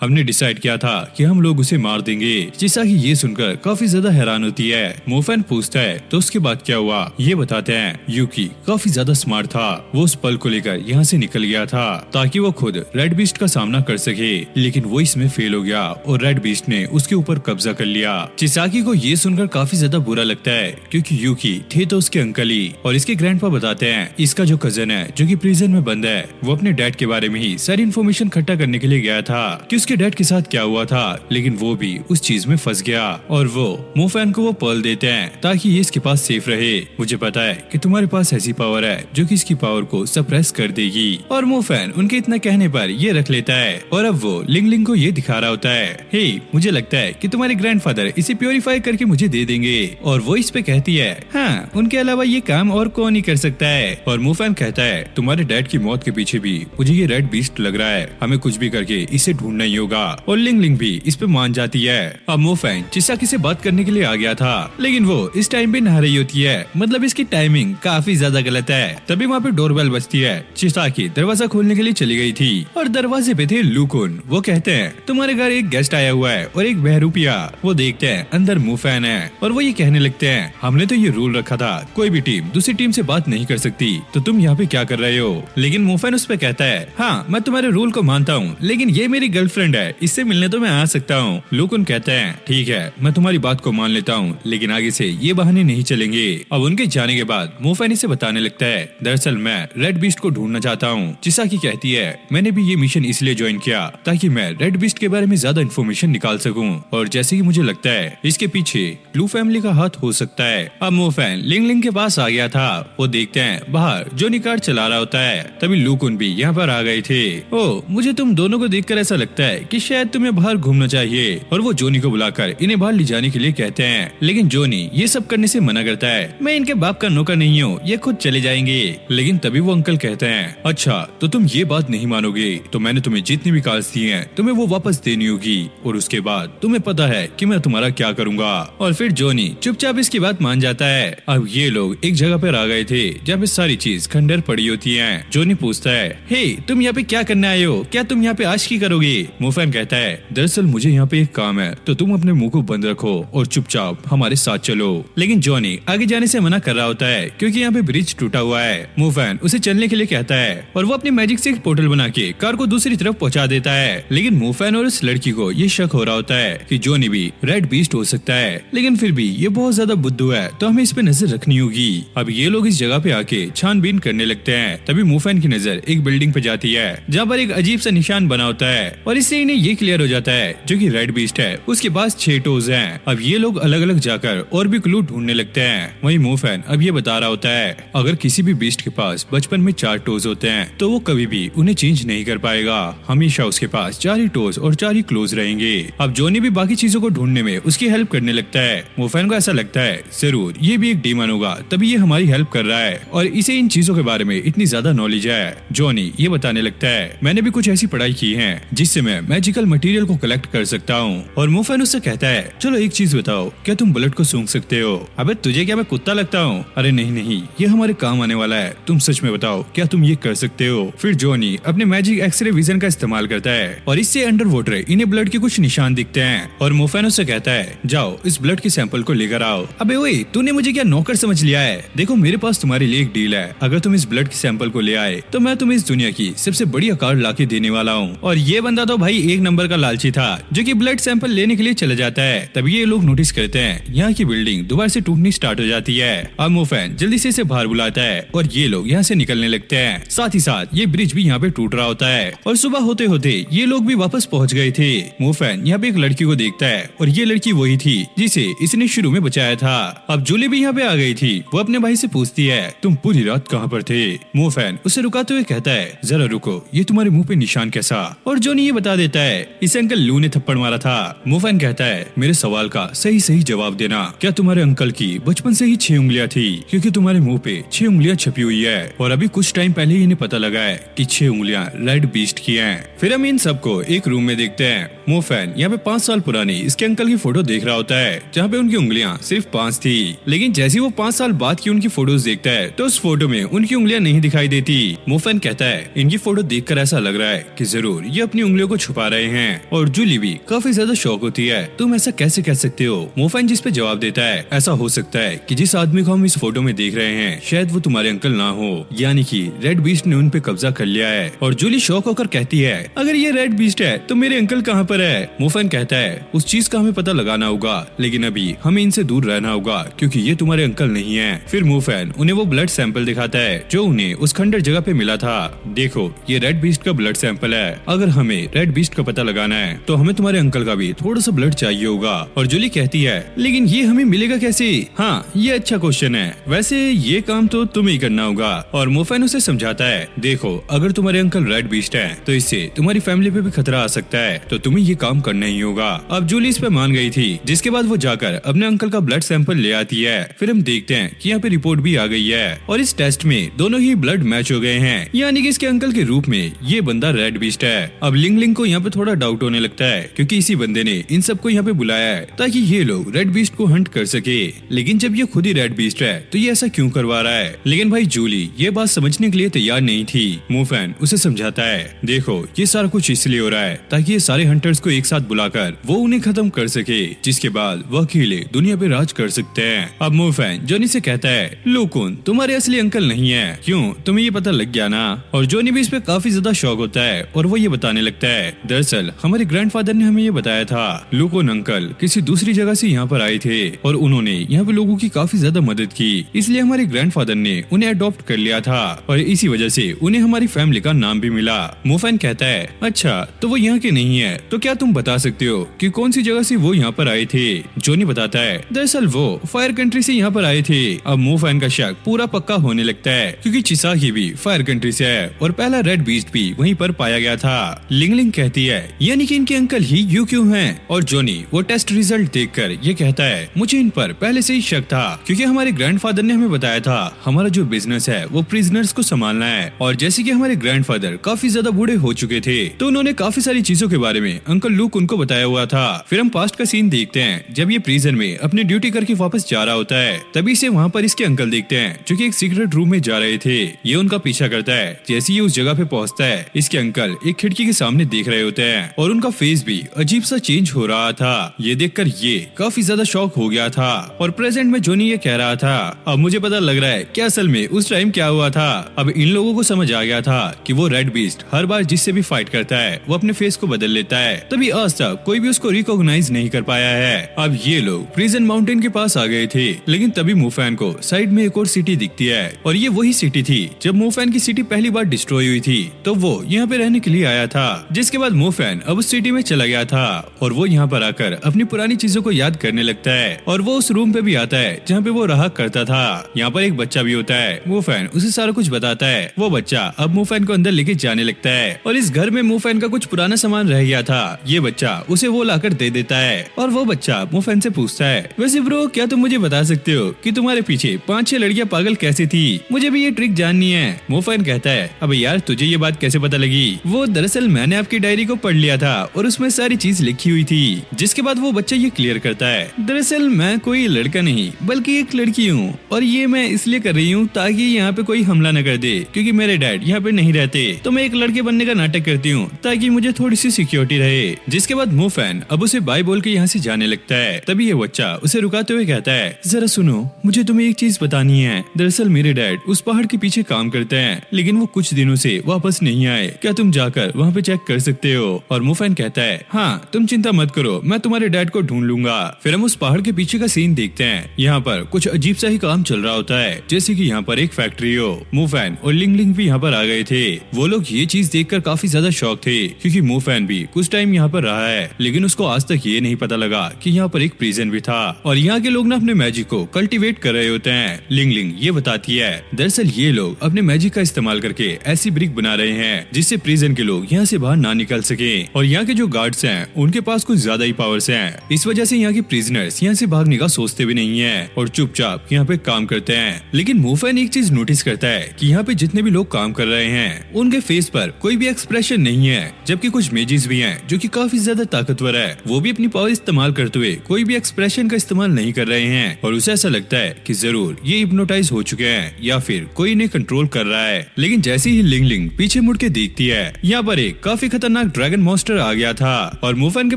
हमने डिसाइड किया था कि हम लोग उसे मार देंगे। चिसाकी ये सुनकर काफी ज्यादा हैरान होती है। मोफैन पूछता है तो उसके बाद क्या हुआ ये बताते हैं। यूकी काफी ज्यादा स्मार्ट था, वो उस पल को लेकर यहाँ से निकल गया था ताकि वो खुद रेड बीस्ट का सामना कर सके, लेकिन वो इसमें फेल हो गया और रेड बीस्ट ने उसके ऊपर कब्जा कर लिया। चिसाकी को ये सुनकर काफी ज्यादा बुरा लगता है क्योंकि यूकी थे तो उसके अंकल ही और इसके ग्रैंडपा बताते हैं इसका जो कजन है जो कि प्रिजन में बंद है वो अपने डैड के बारे में ही सारी इन्फॉर्मेशन इक्कठा करने के लिए गया था कि उसके डैड के साथ क्या हुआ था, लेकिन वो भी उस चीज में फंस गया और वो मोफैन को वो पर्ल देते हैं ताकि ये इसके पास सेफ रहे। मुझे पता है कि तुम्हारे पास ऐसी पावर है जो कि इसकी पावर को सप्रेस कर देगी और मोफैन उनके इतना कहने पर ये रख लेता है और अब वो लिंग लिंग को ये दिखा रहा होता है, हे मुझे लगता है कि तुम्हारे ग्रैंडफादर इसे प्योरीफाई करके मुझे दे देंगे और वो इस पे कहती है हाँ उनके अलावा ये काम और कौन ही कर सकता है और मोफैन कहता है तुम्हारे डैड की मौत के पीछे भी मुझे ये रेड बीस्ट लग रहा है, हमें कुछ भी करके इसे ढूंढना ही होगा और लिंग लिंग भी इस पे मान जाती है। अब मोफैन चिसाकी से बात करने के लिए आ गया था, लेकिन वो इस टाइम पे नहा रही होती है, मतलब इसकी टाइमिंग काफी ज्यादा गलत है। तभी वहाँ पे डोरबेल बजती है। चिसाकी दरवाजा खोलने के लिए चली गई थी और दरवाजे पे थे लूकुन। वो कहते हैं तुम्हारे घर एक गेस्ट आया हुआ है और एक बहरूपिया। वो देखते हैं अंदर मोफैन है और वो ये कहने लगते हैं हमने तो ये रूल रखा था कोई भी टीम दूसरी टीम से बात नहीं कर सकती, तो तुम यहाँ पे क्या कर रहे हो। लेकिन मोफैन उस पे कहता है हाँ मैं तुम्हारे रूल को मानता हूँ, लेकिन ये मेरी गर्लफ्रेंड है, इससे मिलने तो मैं आ सकता हूँ। लूकुन कहते हैं ठीक है मैं तुम्हारी बात को मान लेता हूँ, लेकिन आगे से ये बहाने नहीं चलेंगे। अब उनके जाने के बाद मोफैन इसे बताने लगता है दरअसल मैं रेड बीस्ट को ढूंढना चाहता हूँ। चिसाकी कहती है मैंने भी ये मिशन इसलिए ज्वाइन किया ताकि मैं रेड बीस्ट के बारे में ज्यादा इन्फॉर्मेशन निकाल सकूं और जैसे कि मुझे लगता है इसके पीछे ब्लू फैमिली का हाथ हो सकता है। अब मोफैन लिंग लिंग के पास आ गया था। वो देखते हैं बाहर जोनी कार चला रहा होता है, तभी लूकुन भी यहाँ पर आ गए थे। ओ मुझे तुम दोनों को देखकर ऐसा लगता है कि शायद तुम्हें बाहर घूमना चाहिए और वो जोनी को बुलाकर इन्हें बाहर ले जाने के लिए कहते हैं, लेकिन जोनी ये सब करने से मना करता है। मैं इनके बाप का नौकर नहीं हूँ, ये खुद चले जाएंगे। लेकिन तभी वो अंकल कहते हैं अच्छा तो तुम ये बात नहीं मानोगे तो मैंने तुम्हें जितनी भी कार्स दी हैं तुम्हें वो वापस देनी होगी और उसके बाद तुम्हें पता है कि मैं तुम्हारा क्या करूंगा। और फिर जोनी चुपचाप इसकी बात मान जाता है। अब ये लोग एक जगह पर आ गए थे जहाँ पे सारी चीज खंडर पड़ी होती है। जोनी पूछता है हे तुम यहाँ पे क्या करने आए हो, क्या तुम यहाँ पे आशिकी करोगे। मोफैन कहता है दरअसल मुझे यहाँ पे एक काम है, तो तुम अपने मुंह को बंद रखो और चुपचाप हमारे साथ चलो। लेकिन जोनी आगे जाने से मना कर रहा होता है क्योंकि यहाँ पे ब्रिज टूटा हुआ है। मोफैन उसे चलने के लिए कहता है और वो अपनी मैजिक से एक पोर्टल बना के कार को दूसरी तरफ पहुंचा देता है। लेकिन मोफैन और उस लड़की को ये शक हो रहा होता है कि जोनी भी रेड बीस्ट हो सकता है, लेकिन फिर भी ये बहुत ज्यादा बुद्धू है तो हमें इस पे नजर रखनी होगी। अब ये लोग इस जगह पे आके छानबीन करने लगते हैं। तभी मोफैन की नजर एक बिल्डिंग पे जाती है जहाँ पर एक अजीब सा निशान बना होता है और इससे इन्हें ये क्लियर हो जाता है जो कि रेड बीस्ट है उसके पास 6 टोज हैं। अब ये लोग अलग अलग जाकर और भी क्लू ढूंढने लगते हैं। वही मोफैन अब ये बता रहा होता है अगर किसी भी बीस्ट के पास बचपन में 4 टोज होते हैं तो वो कभी भी उन्हें चेंज नहीं कर पाएगा, हमेशा उसके पास 4 ही टोज और 4 ही क्लोज रहेंगे। अब जोनी भी बाकी चीजों को ढूंढने में उसकी हेल्प करने लगता है। मोफैन को ऐसा लगता है जरूर ये भी एक डीमन होगा तभी ये हमारी हेल्प कर रहा है और इसे इन चीजों के बारे में इतनी ज्यादा नॉलेज है। जोनी ये बताने लगता है मैंने भी कुछ ऐसी पढ़ाई की है जिससे मैं मैजिकल मटेरियल को कलेक्ट कर सकता हूँ। और मोफैन उससे कहता है चलो एक चीज बताओ, क्या तुम बुलेट को सूंघ सकते हो। अबे तुझे क्या मैं कुत्ता लगता हूँ। अरे नहीं नहीं ये हमारे काम आने वाला है, तुम सच में बताओ क्या तुम ये कर सकते हो। फिर जोनी अपने मैजिक एक्सरे विजन का इस्तेमाल करता है और इससे अंडर वाटर इन्हें ब्लड के कुछ निशान दिखते हैं और मोफैन उससे कहता है जाओ इस ब्लड के सैंपल को लेकर आओ। अबे ओए तूने मुझे क्या नौकर समझ लिया है। देखो मेरे पास तुम्हारे लिए एक डील है, अगर तुम इस ब्लड के सैंपल को ले आए तो मैं तुम्हें इस दुनिया की सबसे बढ़िया कार लाके देने वाला हूँ। और ये बंदा तो भाई एक नंबर का लालची था जो कि ब्लड सैंपल लेने के लिए चला जाता है। तभी ये लोग नोटिस करते हैं यहाँ की बिल्डिंग दोबारा से टूटनी स्टार्ट हो जाती है। अब मोफैन जल्दी से इसे बाहर बुलाता है और ये लोग यहाँ से निकलने लगते हैं। साथ ही साथ ये ब्रिज भी यहाँ पे टूट रहा होता है और सुबह होते होते ये लोग भी वापस पहुँच गए थे। मोफैन यहाँ पे एक लड़की को देखता है और ये लड़की वही थी जिसे इसने शुरू में बचाया था। अब जूली भी यहाँ पे आ गई थी। वो अपने भाई से पूछती है तुम पूरी रात कहाँ पर थे। मोफैन उसे रुकाते हुए कहता है जरा रुको, ये तुम्हारे मुंह पे निशान कैसा। और जोनी ये बता देता है इस अंकल लू ने थप्पड़ मारा था। मोफैन कहता है मेरे सवाल का सही सही जवाब देना, क्या तुम्हारे अंकल की बचपन से ही 6 उंगलियां थी? क्योंकि तुम्हारे मुंह पे 6 उंगलियां छपी हुई है और अभी कुछ टाइम पहले ही इन्हें पता लगा है कि 6 उंगलियां रेड बीस्ट की हैं। फिर हम इन सबको एक रूम में देखते हैं। मोफैन यहाँ पे 5 साल पुरानी इसके अंकल की फोटो देख रहा होता है जहाँ पे उनकी उंगलियां सिर्फ 5 थी, लेकिन जैसे वो 5 साल बाद की उनकी फोटोज देखता है तो उस फोटो में उनकी उंगलियां नहीं दिखाई देती। मोफैन कहता है इनकी फोटो देखकर ऐसा लग रहा है कि जरूर ये अपनी उंगलियों को छुपा रहे हैं, और जूली भी काफी ज्यादा शौक होती है तुम ऐसा कैसे कह सकते हो? मोफैन जिस पे जवाब देता है ऐसा हो सकता है कि जिस आदमी को हम इस फोटो में देख रहे हैं शायद वो तुम्हारे अंकल ना हो, यानी कि रेड बीस्ट ने उन पे कब्जा कर लिया है। और जूली शौक होकर कहती है अगर ये रेड बीस्ट है तो मेरे अंकल कहाँ पर है? मोफैन कहता है उस चीज का हमें पता लगाना होगा, लेकिन अभी हमें इनसे दूर रहना होगा क्योंकि ये तुम्हारे अंकल नहीं है। फिर मोफैन उन्हें वो ब्लड सैंपल दिखाता है जो उन्हें उस खंडर जगह पे मिला था। देखो ये रेड बीस्ट का ब्लड सैंपल है, अगर हमें रेड बीस्ट का पता लगाना है तो हमें तुम्हारे अंकल का भी थोड़ा सा ब्लड चाहिए होगा। और जूली कहती है लेकिन ये हमें मिलेगा कैसे? हाँ ये अच्छा क्वेश्चन है, वैसे ये काम तो तुम्हें ही करना होगा। और मोफैन उसे समझाता है देखो अगर तुम्हारे अंकल रेड बीस्ट है तो इससे तुम्हारी फैमिली पे भी खतरा आ सकता है, तो तुम्हें ये काम करना ही होगा। अब जूली इस पे मान गई थी, जिसके बाद वो जाकर अपने अंकल का ब्लड सैंपल ले आती है। फिर हम देखते हैं कि यहाँ पे रिपोर्ट भी आ गई है और इस टेस्ट में दोनों ही ब्लड मैच हो गए हैं, यानी कि इसके अंकल के रूप में ये बंदा रेड बीस्ट है। अब लिंग को यहाँ पे थोड़ा डाउट होने लगता है क्योंकि इसी बंदे ने इन सबको यहाँ पे बुलाया है ताकि ये लोग रेड बीस्ट को हंट कर सके, लेकिन जब ये खुद ही रेड बीस्ट है तो ये ऐसा क्यों करवा रहा है? लेकिन भाई जूली ये बात समझने के लिए तैयार नहीं थी। मोफैन उसे समझाता है देखो ये सारा कुछ इसलिए हो रहा है ताकि ये सारे हंटर्स को एक साथ बुलाकर वो उन्हें खत्म कर सके, जिसके बाद वो अकेले दुनिया पे राज कर सकते हैं। अब मोफैन जॉनी से कहता है लूकुन तुम्हारे असली अंकल नहीं है, क्यों तुम्हें ये पता लग गया ना? और जॉनी भी इस पे काफी ज्यादा शौक होता है और वो ये बताने लगता है दरअसल हमारे ग्रैंडफादर ने हमें ये बताया था लूकुन अंकल किसी दूसरी जगह से यहाँ पर आए थे और उन्होंने यहाँ पे लोगों की काफी ज्यादा मदद की, इसलिए हमारे ग्रैंडफादर ने उन्हें अडॉप्ट कर लिया था और इसी वजह से उन्हें हमारी फैमिली का नाम भी मिला। मोफैन कहता है अच्छा तो वो यहाँ के नहीं है, तो क्या तुम बता सकते हो कि कौन सी जगह से वो यहाँ पर आए थे? जॉनी बताता है दरअसल वो फायर कंट्री से यहाँ पर आए थे। अब मोफैन का शक पूरा पक्का होने लगता है क्योंकि चिसाकी भी फायर कंट्री से है और पहला रेड बीस्ट भी वहीं पर पाया गया था। लिंग कहती है यानी कि इनके अंकल ही यू क्यों हैं? और जॉनी वो टेस्ट रिजल्ट देखकर ये कहता है मुझे इन पर पहले से ही शक था क्योंकि हमारे ग्रैंडफादर ने हमें बताया था हमारा जो बिजनेस है वो प्रिजनर्स को संभालना है, और जैसे कि हमारे ग्रैंडफादर काफी ज्यादा बूढ़े हो चुके थे तो उन्होंने काफी सारी चीजों के बारे में अंकल लूक उनको बताया हुआ था। फिर हम पास्ट का सीन देखते हैं जब ये प्रिजन में अपनी ड्यूटी करके वापस जा रहा होता है, तभी से वहाँ पर इसके अंकल देखते हैं जो कि एक सीक्रेट रूम में जा रहे थे। ये उनका पीछा करता है, जैसे ही उस जगह पे पहुँचता है इसके अंकल एक खिड़की के सामने देख रहे होते हैं और उनका फेस भी अजीब सा चेंज हो रहा था। ये देखकर ये काफी ज्यादा शॉक हो गया था और प्रेजेंट में जोनी ये कह रहा था अब मुझे पता लग रहा है कि असल में उस टाइम क्या हुआ था। अब इन लोगों को समझ आ गया था कि वो रेड बीस्ट हर बार जिससे भी फाइट करता है वो अपने फेस को बदल लेता है, तभी आज तक कोई भी उसको रिकॉग्नाइज नहीं कर पाया है। अब ये लोग प्रिजन माउंटेन के पास आ गए थे, लेकिन तभी मोफैन को साइड में एक और सिटी दिखती है और ये वही सिटी थी जब मोफैन की सिटी पहली बार डिस्ट्रॉय हुई थी, तो वो यहाँ पे रहने के लिए आया था। जिसके बाद मोफैन अब उस सिटी में चला गया था और वो यहाँ पर आकर अपनी पुरानी चीजों को याद करने लगता है और वो उस रूम पे भी आता है जहाँ पे वो रहा करता था। यहाँ पर एक बच्चा भी होता है, मोफैन उसे सारा कुछ बताता है। वो बच्चा अब मोफैन को अंदर लेके जाने लगता है और इस घर में मोफैन का कुछ पुराना सामान रह गया था, ये बच्चा उसे वो लाकर दे देता है और वो बच्चा मोफैन से पूछता है वैसे ब्रो क्या तुम मुझे बता सकते हो कि तुम्हारे पीछे 5-6 लड़कियां पागल कैसे थी? मुझे भी ये ट्रिक जाननी है। मोफैन कहता है अब यार तुझे ये बात कैसे पता लगी? वो दरअसल मैंने आपकी डायरी को पढ़ लिया था और उसमें सारी चीज लिखी हुई थी। जिसके बाद वो बच्चा ये क्लियर करता है दरअसल मैं कोई लड़का नहीं बल्कि एक लड़की हूँ और ये मैं इसलिए कर रही हूँ ताकि यहाँ पे कोई हमला न कर दे, क्योंकि मेरे डैड यहाँ पे नहीं रहते तो मैं एक लड़के बनने का नाटक करती हूँ ताकि मुझे थोड़ी सी सिक्योरिटी रहे। जिसके बाद मोफैन अब उसे बाय बोल के यहाँ से जाने लगता है। तभी ये बच्चा उसे रुकाते हुए कहता है जरा सुनो मुझे तुम्हें एक चीज बतानी है। दरअसल मेरे डैड उस पहाड़ के पीछे काम करते हैं लेकिन वो कुछ दिनों से वापस नहीं आए, क्या तुम जाकर वहाँ पे चेक कर सकते हो? और मोफैन कहता है हाँ तुम चिंता मत करो मैं तुम्हारे डैड को ढूंढ लूंगा। फिर हम उस पहाड़ के पीछे का सीन देखते हैं। यहाँ पर कुछ अजीब सा ही काम चल रहा होता है, जैसे कि यहाँ पर एक फैक्ट्री हो। मोफैन और लिंग भी यहाँ पर आ गए थे। वो लोग ये चीज देखकर काफी ज्यादा शॉक थे क्योंकि मोफैन भी कुछ टाइम टाइम यहाँ पर रहा है, लेकिन उसको आज तक ये नहीं पता लगा कि यहाँ पर एक प्रिजन भी था और यहाँ के लोग ना अपने मैजिक को कल्टीवेट कर रहे होते हैं। लिंग लिंग ये बताती है दरअसल ये लोग अपने मैजिक का इस्तेमाल करके ऐसी ब्रिक बना रहे हैं जिससे प्रिजन के लोग यहाँ से बाहर ना निकल सके और यहाँ के जो गार्ड्स हैं उनके पास कुछ ज्यादा ही पावर्स हैं। इस वजह से यहाँ के प्रिजनर्स यहाँ से भागने का सोचते भी नहीं है और चुपचाप यहाँ पे काम करते हैं। लेकिन मुफैन एक चीज नोटिस करता है कि यहाँ पे जितने भी लोग काम कर रहे हैं उनके फेस पर कोई भी एक्सप्रेशन नहीं है, जबकि कुछ मेजिस भी हैं जो कि काफी ज्यादा ताकतवर है, वो भी अपनी पावर इस्तेमाल करते हुए कोई भी एक्सप्रेशन का इस्तेमाल नहीं कर रहे हैं और उसे ऐसा लगता है कि जरूर ये हिप्नोटाइज हो चुके हैं या फिर कोई इन्हें कंट्रोल कर रहा है। लेकिन जैसे ही लिंग लिंग पीछे मुड़ के देखती है यहाँ पर एक काफी खतरनाक ड्रैगन मॉन्स्टर आ गया था और मुफैन के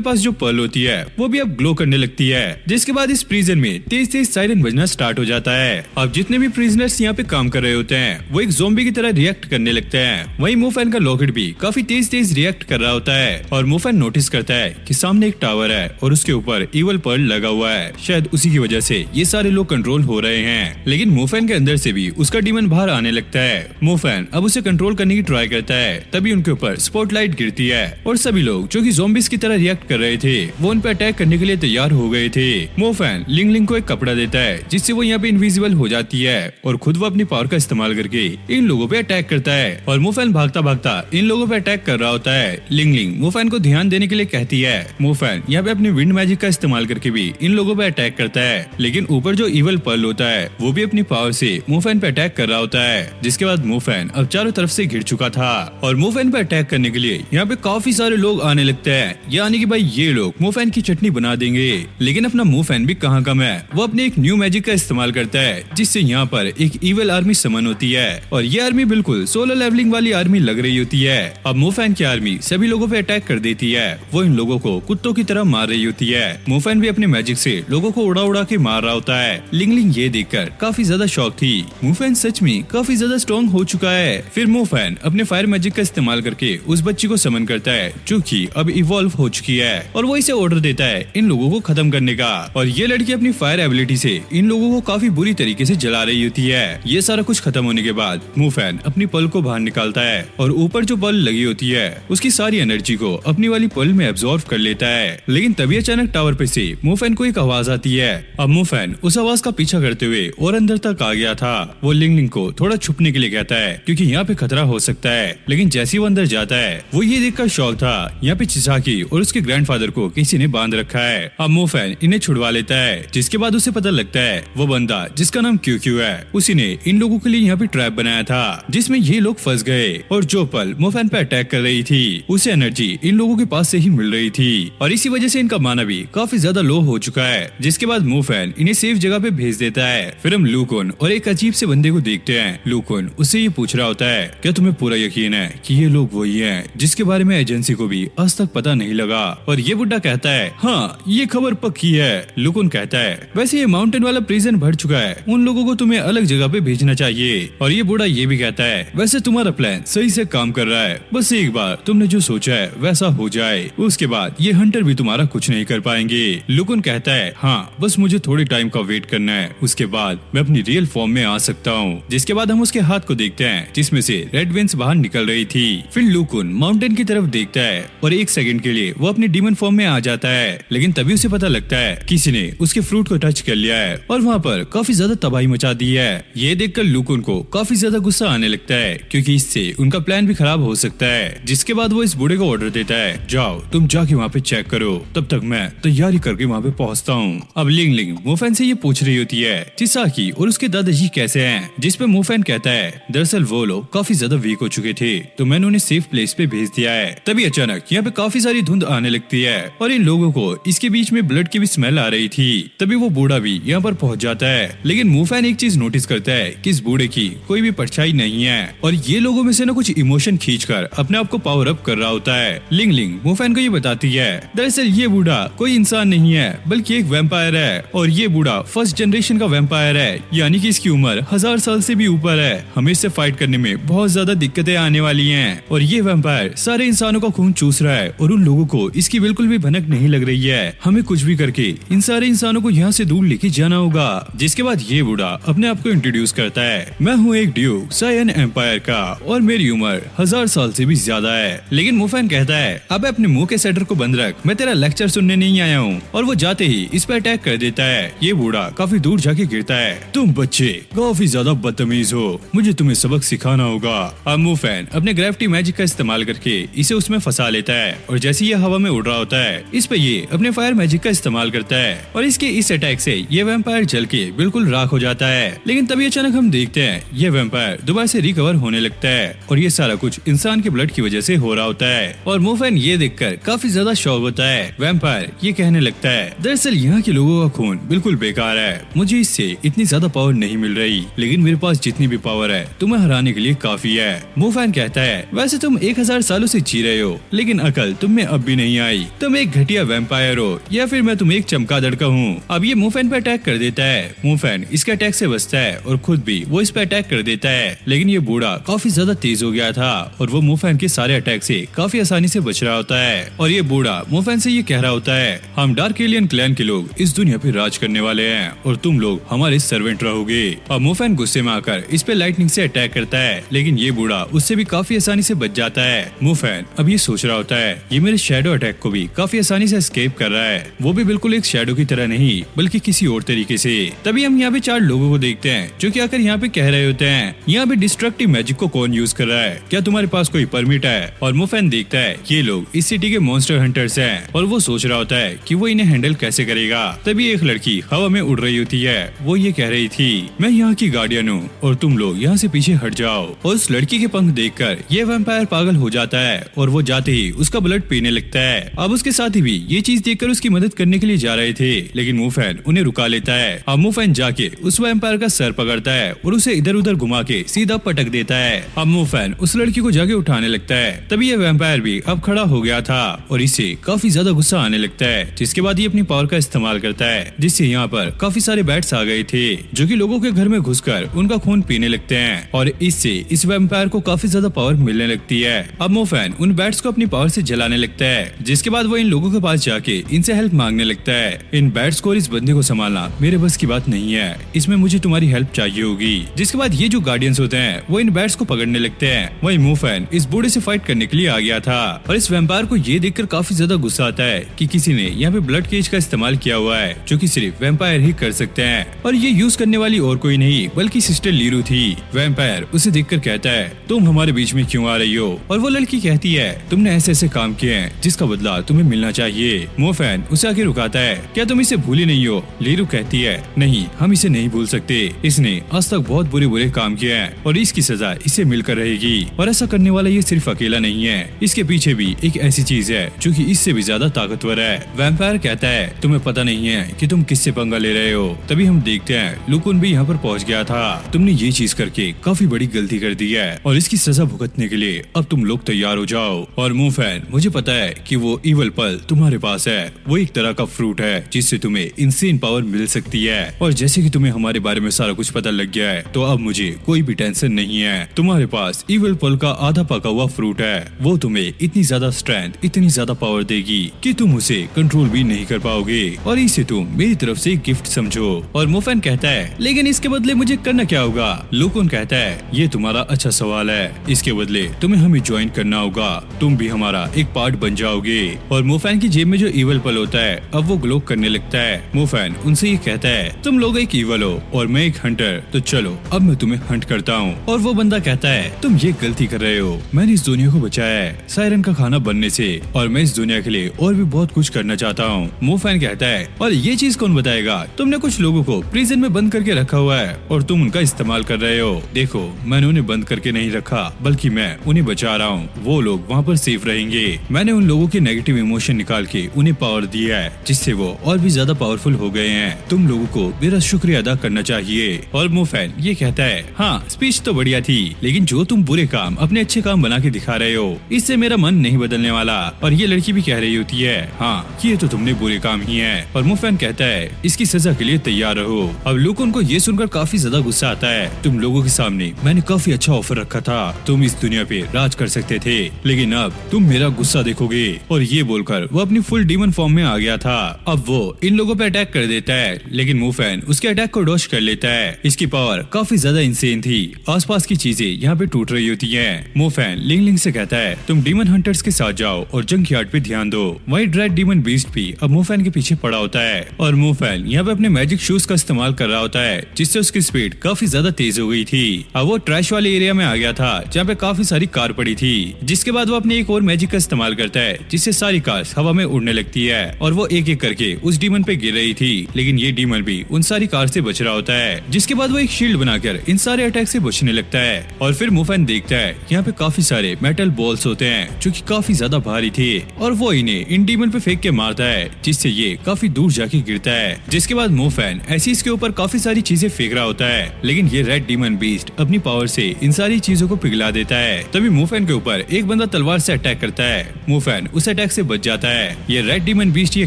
पास जो पर्ल होती है वो भी अब ग्लो करने लगती है, जिसके बाद इस प्रिजन में तेज तेज सायरन बजना स्टार्ट हो जाता है। अब जितने भी प्रिजनर्स यहाँ पे काम कर रहे होते हैं वो एक ज़ोंबी की तरह रिएक्ट करने लगते हैं। वहीं मुफैन का लॉकेट भी काफी तेज तेज रिएक्ट कर रहा होता है और मुफैन नोटिस करता है कि सामने एक टावर है और उसके ऊपर इवल पर्ल लगा हुआ है, शायद उसी की वजह से ये सारे लोग कंट्रोल हो रहे हैं। लेकिन मुफैन के अंदर से भी उसका डीमन बाहर आने लगता है। मुफैन अब उसे कंट्रोल करने की ट्राई करता है, तभी उनके ऊपर स्पॉटलाइट गिरती है और सभी लोग जो कि ज़ोंबीज की तरह रिएक्ट कर रहे थे वो उन पर अटैक करने के लिए तैयार हो गए थे। मुफैन लिंग लिंग को एक कपड़ा देता है जिससे वो यहाँ पे इनविजिबल हो जाती है और खुद वो अपनी पावर का इस्तेमाल करके इन लोगों पे अटैक करता है और मुफैन भागता भागता इन लोगों पे अटैक कर रहा होता है। लिंग लिंग मुफैन को ध्यान देने के लिए कहती है। मुफैन यहाँ पे अपने विंड मैजिक का इस्तेमाल करके भी इन लोगों पे अटैक करता है, लेकिन ऊपर जो इवल पर्ल होता है वो भी अपनी पावर से मुफैन पे अटैक कर रहा होता है, जिसके बाद मुफैन अब चारों तरफ से घिर चुका था और मुफैन पे अटैक करने के लिए यहाँ पे काफी सारे लोग आने लगते हैं, यानी कि भाई ये लोग मुफैन की चटनी बना देंगे। लेकिन अपना मुफैन भी कहाँ कम है, वो अपने एक न्यू मैजिक का इस्तेमाल करता है जिससे यहाँ पर एक इवल आर्मी समन होती है और ये आर्मी बिल्कुल सोलो लेवलिंग वाली आर्मी लग रही होती है। अब मुफैन की आर्मी सभी लोगों पे अटैक कर देती है, वो इन लोगों को कुत्तों की तरह मार रही होती है। मुफैन भी अपने मैजिक से लोगों को उड़ा उड़ा के मार रहा होता है। लिंग लिंग ये देखकर काफी ज्यादा शॉक थी, मुफैन सच में काफी ज्यादा स्ट्रॉन्ग हो चुका है। फिर मुफैन अपने फायर मैजिक का इस्तेमाल करके उस बच्ची को समन करता है जो कि अब इवॉल्व हो चुकी है और वो इसे ऑर्डर देता है इन लोगों को खत्म करने का और ये लड़की अपनी फायर एबिलिटी से इन लोगों को काफी बुरी तरीके से जला रही होती है। ये सारा कुछ खत्म होने के बाद मुफैन अपनी पल को बाहर निकालता है और ऊपर जो पल लगी होती है उसकी सारी एनर्जी को अपनी वाली पल में एब्जॉर्ब कर लेता है। लेकिन तभी अचानक टावर पे से मुफैन को एक आवाज आती है। अब मुफैन उस आवाज का पीछा करते हुए और अंदर तक आ गया था। वो लिंग लिंग को थोड़ा छुपने के लिए कहता है क्योंकि यहाँ पे खतरा हो सकता है, लेकिन जैसे वो अंदर जाता है वो ये देखकर शॉक था यहाँ पे चिसाकी और उसके ग्रैंडफादर को किसी ने बांध रखा है। अब मुफैन इन्हें छुड़वा लेता है, जिसके बाद उसे पता लगता है वो बंदा जिसका नाम क्यू है उसी ने इन लोगों के लिए यहाँ पे ट्रैप बनाया था जिसमें ये लोग फंस गए और जो पल मुफैन पे अटैक कर रही थी उसे एनर्जी इन लोगों के पास से ही मिल रही थी और इसी वजह से इनका माना भी काफी ज्यादा लो हो चुका है। जिसके बाद मुफैन इन्हें सेफ जगह पे भेज देता है। फिर हम लूकुन और एक अजीब से बंदे को देखते हैं। लूकुन उससे ये पूछ रहा होता है क्या तुम्हें पूरा यकीन है कि ये लोग वही हैं जिसके बारे में एजेंसी को भी आज तक पता नहीं लगा? और ये बुड्ढा कहता है हाँ ये खबर पक्की है। लुकुन कहता है वैसे ये माउंटेन वाला प्रिजन भर चुका है, उन लोगों को तुम्हें अलग जगह पे भेजना चाहिए। और ये बूढ़ा ये भी कहता है वैसे तुम्हारा प्लान सही से काम कर रहा है, बस एक बार तुमने जो सोचा है वैसा हो जाए, उसके बाद ये हंटर भी तुम्हारा कुछ नहीं कर पाएंगे। लुकुन कहता है हाँ बस मुझे थोड़ी टाइम का वेट करना है, उसके बाद मैं अपनी रियल फॉर्म में आ सकता हूँ। जिसके बाद हम उसके हाथ को देखते हैं जिसमें से रेड वेंस बाहर निकल रही थी। फिर लुकुन माउंटेन की तरफ देखता है और एक सेकंड के लिए वो अपनी डीमन फॉर्म में आ जाता है, लेकिन तभी उसे पता लगता है किसी ने उसके फ्रूट को टच कर लिया है और वहाँ पर काफी ज्यादा तबाही मचा दी है। ये देखकर लुकुन को काफी ज्यादा गुस्सा आने लगता है क्योंकि इससे उनका प्लान भी खराब हो सकता है। जिसके बाद वो इस बूढ़े को ऑर्डर देता है जाओ तुम जाके वहाँ पे चेक करो, तब तक मैं तैयारी करके वहाँ पे पहुँचता हूँ। अब लिंग लिंग मुफैन से ये पूछ रही होती है चिसाकी और उसके दादाजी कैसे हैं, जिसपे मुफैन कहता है दरअसल वो लोग काफी ज्यादा वीक हो चुके थे तो मैंने उन्हें सेफ प्लेस पे भेज दिया है। तभी अचानक यहाँ पे काफी सारी धुंध आने लगती है और इन लोगों को इसके बीच में ब्लड की भी स्मेल आ रही थी। तभी वो बूढ़ा भी यहाँ पर पहुंच जाता है, लेकिन मुफैन एक चीज नोटिस करता है कि इस बूढ़े की कोई भी परछाई नहीं है और ये लोगों में से ना कुछ इमोशन खींचकर अपने आप को पावर अप कर रहा होता है। लिंग लिंग मुफैन को ये बताती है दरअसल ये बूढ़ा कोई इंसान नहीं है बल्कि एक वैम्पायर है और ये बूढ़ा फर्स्ट जनरेशन का वैम्पायर है, यानी कि इसकी उम्र 1000 साल से भी ऊपर है। हमें इससे फाइट करने में बहुत ज्यादा दिक्कतें आने वाली हैं और ये वैम्पायर सारे इंसानों का खून चूस रहा है और उन लोगों को इसकी बिल्कुल भी भनक नहीं लग रही है। हमें कुछ भी करके इन सारे इंसानों को यहाँ से दूर लेके जाना होगा। जिसके बाद ये बूढ़ा अपने आप को इंट्रोड्यूस करता है मैं हूँ एक ड्यूक सायन एम्पायर का और मेरी उम्र 1000 साल से भी ज्यादा है। लेकिन मुफैन कहता है अब अब अपने मुंह के शटर को बंद रख, मैं तेरा लेक्चर सुनने नहीं आया हूँ। और वो जाते ही इस पर अटैक कर देता है। ये बूढ़ा काफी दूर जाके गिरता है। तुम बच्चे काफी ज्यादा बदतमीज हो, मुझे तुम्हें सबक सिखाना होगा। अब मूफैन अपने ग्रेविटी मैजिक का इस्तेमाल करके इसे उसमें फंसा लेता है और जैसे ये हवा में उड़ रहा होता है इस पे ये अपने फायर मैजिक का इस्तेमाल करता है और इसके इस अटैक से ये वैम्पायर जल के बिल्कुल राख हो जाता है। लेकिन तभी अचानक हम देखते हैं ये वैम्पायर दोबारा से रिकवर होने लगता है और ये सारा कुछ इंसान के ब्लड की वजह से हो रहा होता है। और मूफैन ये देखकर काफी ज्यादा शॉक होता है। वैम्पायर ये कहने लगता है, दरअसल यहाँ के लोगों का खून बिल्कुल बेकार है, मुझे इससे इतनी ज्यादा पावर नहीं मिल रही, लेकिन मेरे पास जितनी भी पावर है तुम्हें हराने के लिए काफी है। मूफैन कहता है, वैसे तुम 1000 सालों से जी रहे हो, लेकिन अकल तुम में अब भी नहीं आई, तुम एक घटिया वैम्पायर हो या फिर मैं तुम एक चमगादड़ का हूँ। अब ये मूफैन पे अटैक कर देता है। मूफैन इसके अटैक से बचता है और खुद भी वो इस पे अटैक कर देता है, लेकिन ये बूढ़ा काफी ज्यादा तेज हो गया था और वो मूफैन के सारे अटैक से काफी आसानी से बच रहा होता है। और ये बूढ़ा मूफैन से ये कह रहा होता है, हम डार्क एलियन क्लैन के लोग इस दुनिया पे राज करने वाले हैं और तुम लोग हमारे सर्वेंट रहोगे। अब मूफैन गुस्से में आकर इस पे लाइटनिंग से अटैक करता है, लेकिन ये बूढ़ा उससे भी काफी आसानी से बच जाता है। मूफैन अब ये सोच रहा होता है, ये मेरे शैडो अटैक को भी काफी आसानी से एस्केप कर रहा है, वो भी बिल्कुल एक शैडो की तरह नहीं बल्कि किसी और तरीके से। तभी हम यहाँ पे 4 लोगों को देखते हैं जो कि आकर यहाँ पे कह रहे होते हैं, यहाँ पे डिस्ट्रक्टिव मैजिक को कौन यूज कर रहा है, क्या तुम्हारे पास कोई परमिट है। और मूफैन देखता है ये लोग इस सिटी के मॉन्स्टर हंटर्स हैं और वो सोच रहा होता है कि वो इन्हें हैंडल कैसे करेगा। तभी एक लड़की हवा में उड़ रही होती है, वो ये कह रही थी, मैं यहाँ की गार्डियन हूँ और तुम लोग यहाँ से पीछे हट जाओ। और उस लड़की के पंख देखकर ये वैम्पायर पागल हो जाता है और वो जाते ही उसका ब्लड पीने लगता है। अब उसके साथी भी ये चीज देखकर उसकी मदद करने के लिए जा रहे थे, लेकिन मूफैन उन्हें रुका लेता है। अब मूफैन जाके उस वैम्पायर का सर पकड़ता है और उसे इधर उधर घुमा के सीधा पटक देता है। अब मूफैन उस लड़की को जाके उठाने लगता है। तभी ये वैम्पायर भी अब खड़ा हो गया था और इसे काफी ज्यादा गुस्सा आने लगता है, जिसके बाद ये अपनी पावर का इस्तेमाल करता है, जिससे यहाँ पर काफी सारे बैट्स आ गए थे जो कि लोगों के घर में घुसकर उनका खून पीने लगते हैं और इससे इस वैम्पायर को काफी ज्यादा पावर मिलने लगती है। अब मूफैन उन बैट्स को अपनी पावर से जलाने लगता है, जिसके बाद वो इन लोगों के पास जाके इनसे हेल्प मांगने लगता है। इन बैट्स को और इस बंदे को संभालना मेरे बस की बात नहीं है, इसमें मुझे तुम्हारी हेल्प चाहिए होगी। जिसके बाद ये जो गार्डियंस होते हैं वो इन बैट्स को पकड़ने लगते हैं। वही मूफैन इस बूढ़े से फाइट करने के लिए आ गया था और इस वैम्पायर को ये देखकर काफी ज्यादा गुस्सा आता है कि किसी ने यहाँ पे ब्लड केज का इस्तेमाल किया हुआ है, जो कि सिर्फ वैम्पायर ही कर सकते हैं और ये यूज करने वाली और कोई नहीं बल्कि सिस्टर लीरू थी। वैम्पायर उसे देखकर कहता है, तुम हमारे बीच में क्यों आ रही हो। और वो लड़की कहती है, तुमने ऐसे ऐसे काम किए हैं जिसका बदला तुम्हें मिलना चाहिए। मूफैन उसे आके रुकाता है, क्या तुम इसे भूली नहीं हो। लीरू कहती है, नहीं हम इसे नहीं भूल सकते, इसने आज तक बहुत बुरे बुरे काम किए हैं और इसकी सजा इसे मिलकर रहेगी। और ऐसा करने वाला ये सिर्फ अकेला नहीं है, इसके पीछे भी एक ऐसी चीज है जो कि इससे भी ज्यादा ताकतवर है। वैम्पायर कहता है, तुम्हें पता नहीं है कि तुम किससे पंगा ले रहे हो। तभी हम देखते हैं लुकुन भी यहाँ पर पहुँच गया था। तुमने ये चीज करके काफी बड़ी गलती कर दी है और इसकी सजा भुगतने के लिए अब तुम लोग तैयार हो जाओ। और मूफैन मुझे पता है कि वो इवल पल तुम्हारे पास है, वो एक तरह का फ्रूट है जिससे तुम्हें इंसेन पावर मिल सकती है। और जैसे कि तुम्हें हमारे बारे में सारा कुछ पता लग गया है तो अब मुझे कोई भी टेंशन नहीं है। तुम्हारे पास इवल पल का आधा पका हुआ फ्रूट है, वो तुम्हें इतनी ज्यादा स्ट्रेंथ, इतनी ज्यादा पावर देगी कि तुम उसे कंट्रोल भी नहीं कर पाओगे और इसे तुम मेरी तरफ से गिफ्ट समझो। और मूफैन कहता है, लेकिन इसके बदले मुझे करना क्या होगा। लुकुन कहता है, ये तुम्हारा अच्छा सवाल है, इसके बदले तुम्हें हमें ज्वाइन करना होगा, तुम भी हमारा एक पार्ट बन जाओगे। और मूफैन की जेब में जो इवल पल होता है अब वो ग्लो करने लगता है। मूफैन उनसे ये कहता है, तुम लोग एक इवल हो और मैं एक हंटर, तो चलो अब मैं तुम्हें हंट करता हूँ। और वो बंदा कहता है, तुम ये गलती कर रहे हो, मैंने इस दुनिया को बचाया है सायरन का खाना बनने से और मैं इस दुनिया के लिए और भी बहुत कुछ करना चाहता हूँ। मूफैन कहता है, और ये चीज कौन बताएगा, तुमने कुछ लोगों को प्रिजन में बंद करके रखा हुआ है और तुम उनका इस्तेमाल कर रहे हो। देखो मैंने उन्हें बंद करके नहीं रखा बल्कि मैं उन्हें बचा रहा हूँ, वो लोग वहाँ पर सेफ रहेंगे। मैंने उन लोगों के नेगेटिव इमोशन निकाल के उन्हें पावर दिया है जिससे वो और भी ज्यादा पावरफुल हो गए हैं। तुम लोगों को मेरा शुक्रिया अदा करना चाहिए। और मूफैन ये कहता है, हाँ स्पीच तो बढ़िया थी, लेकिन जो तुम बुरे काम अपने अच्छे काम बना के दिखा रहे हो इससे मेरा मन नहीं बदलने वाला। और ये लड़की भी कह रही होती है, हाँ ये तो तुमने बुरे काम ही है। और मूफैन कहता है, इसकी सजा के लिए तैयार रहो। अब लुकुन को ये सुनकर काफी ज्यादा गुस्सा आता है, तुम लोगों के सामने मैंने काफी अच्छा ऑफर रखा था, तुम इस दुनिया पे राज कर सकते थे, लेकिन अब तुम मेरा गुस्सा देखोगे। और ये बोलकर वो अपनी फुल डीमन फॉर्म में आ गया था। अब वो इन लोगों पे अटैक कर देता है, लेकिन मूफैन उसके अटैक को डॉज कर लेता है। इसकी पावर काफी ज्यादा इंसेन थी, आसपास की चीजें यहाँ पे टूट रही होती हैं। मूफैन लिंग लिंग से कहता है, तुम डीमन हंटर्स के साथ साथ जाओ और जंक यार्ड पे ध्यान दो। वही रेड डीमन बीस्ट भी अब मूफैन के पीछे पड़ा होता है और मूफैन यहाँ पे अपने मैजिक शूज का इस्तेमाल कर रहा होता है, जिससे उसकी स्पीड काफी ज्यादा तेज हो गई थी। अब वो ट्रैश वाले एरिया में आ गया था जहाँ पे काफी सारी कार पड़ी थी, जिसके बाद वो अपने एक और मैजिक का इस्तेमाल करता है, जिससे सारी कार्स हवा में उड़ने लगती है और वो एक एक करके उस डीमन पे गिर रही थी। लेकिन ये डीमन भी उन सारी कार से बच रहा होता है, जिसके बाद वो एक शील्ड बनाकर इन सारे अटैक से बचने लगता है। और फिर मूफैन देखता है यहाँ पे काफी सारे मेटल बॉल्स होते हैं जो कि काफी ज्यादा भारी थे और वो इन्हें इन डीमन पे फेंक के मारता है, जिससे ये काफी दूर जाके गिरता है। जिसके बाद मूफैन ऐसी इसके ऊपर काफी सारी चीजें फेंक रहा होता है, लेकिन ये रेड डीमन बीस्ट अपनी पावर से इन सारी चीजों को पिघला देता है। तभी मूफैन के ऊपर एक बंदा तलवार से अटैक करता है। मूफैन उस अटैक से बच जाता है। ये रेड डीमन बीस्ट ये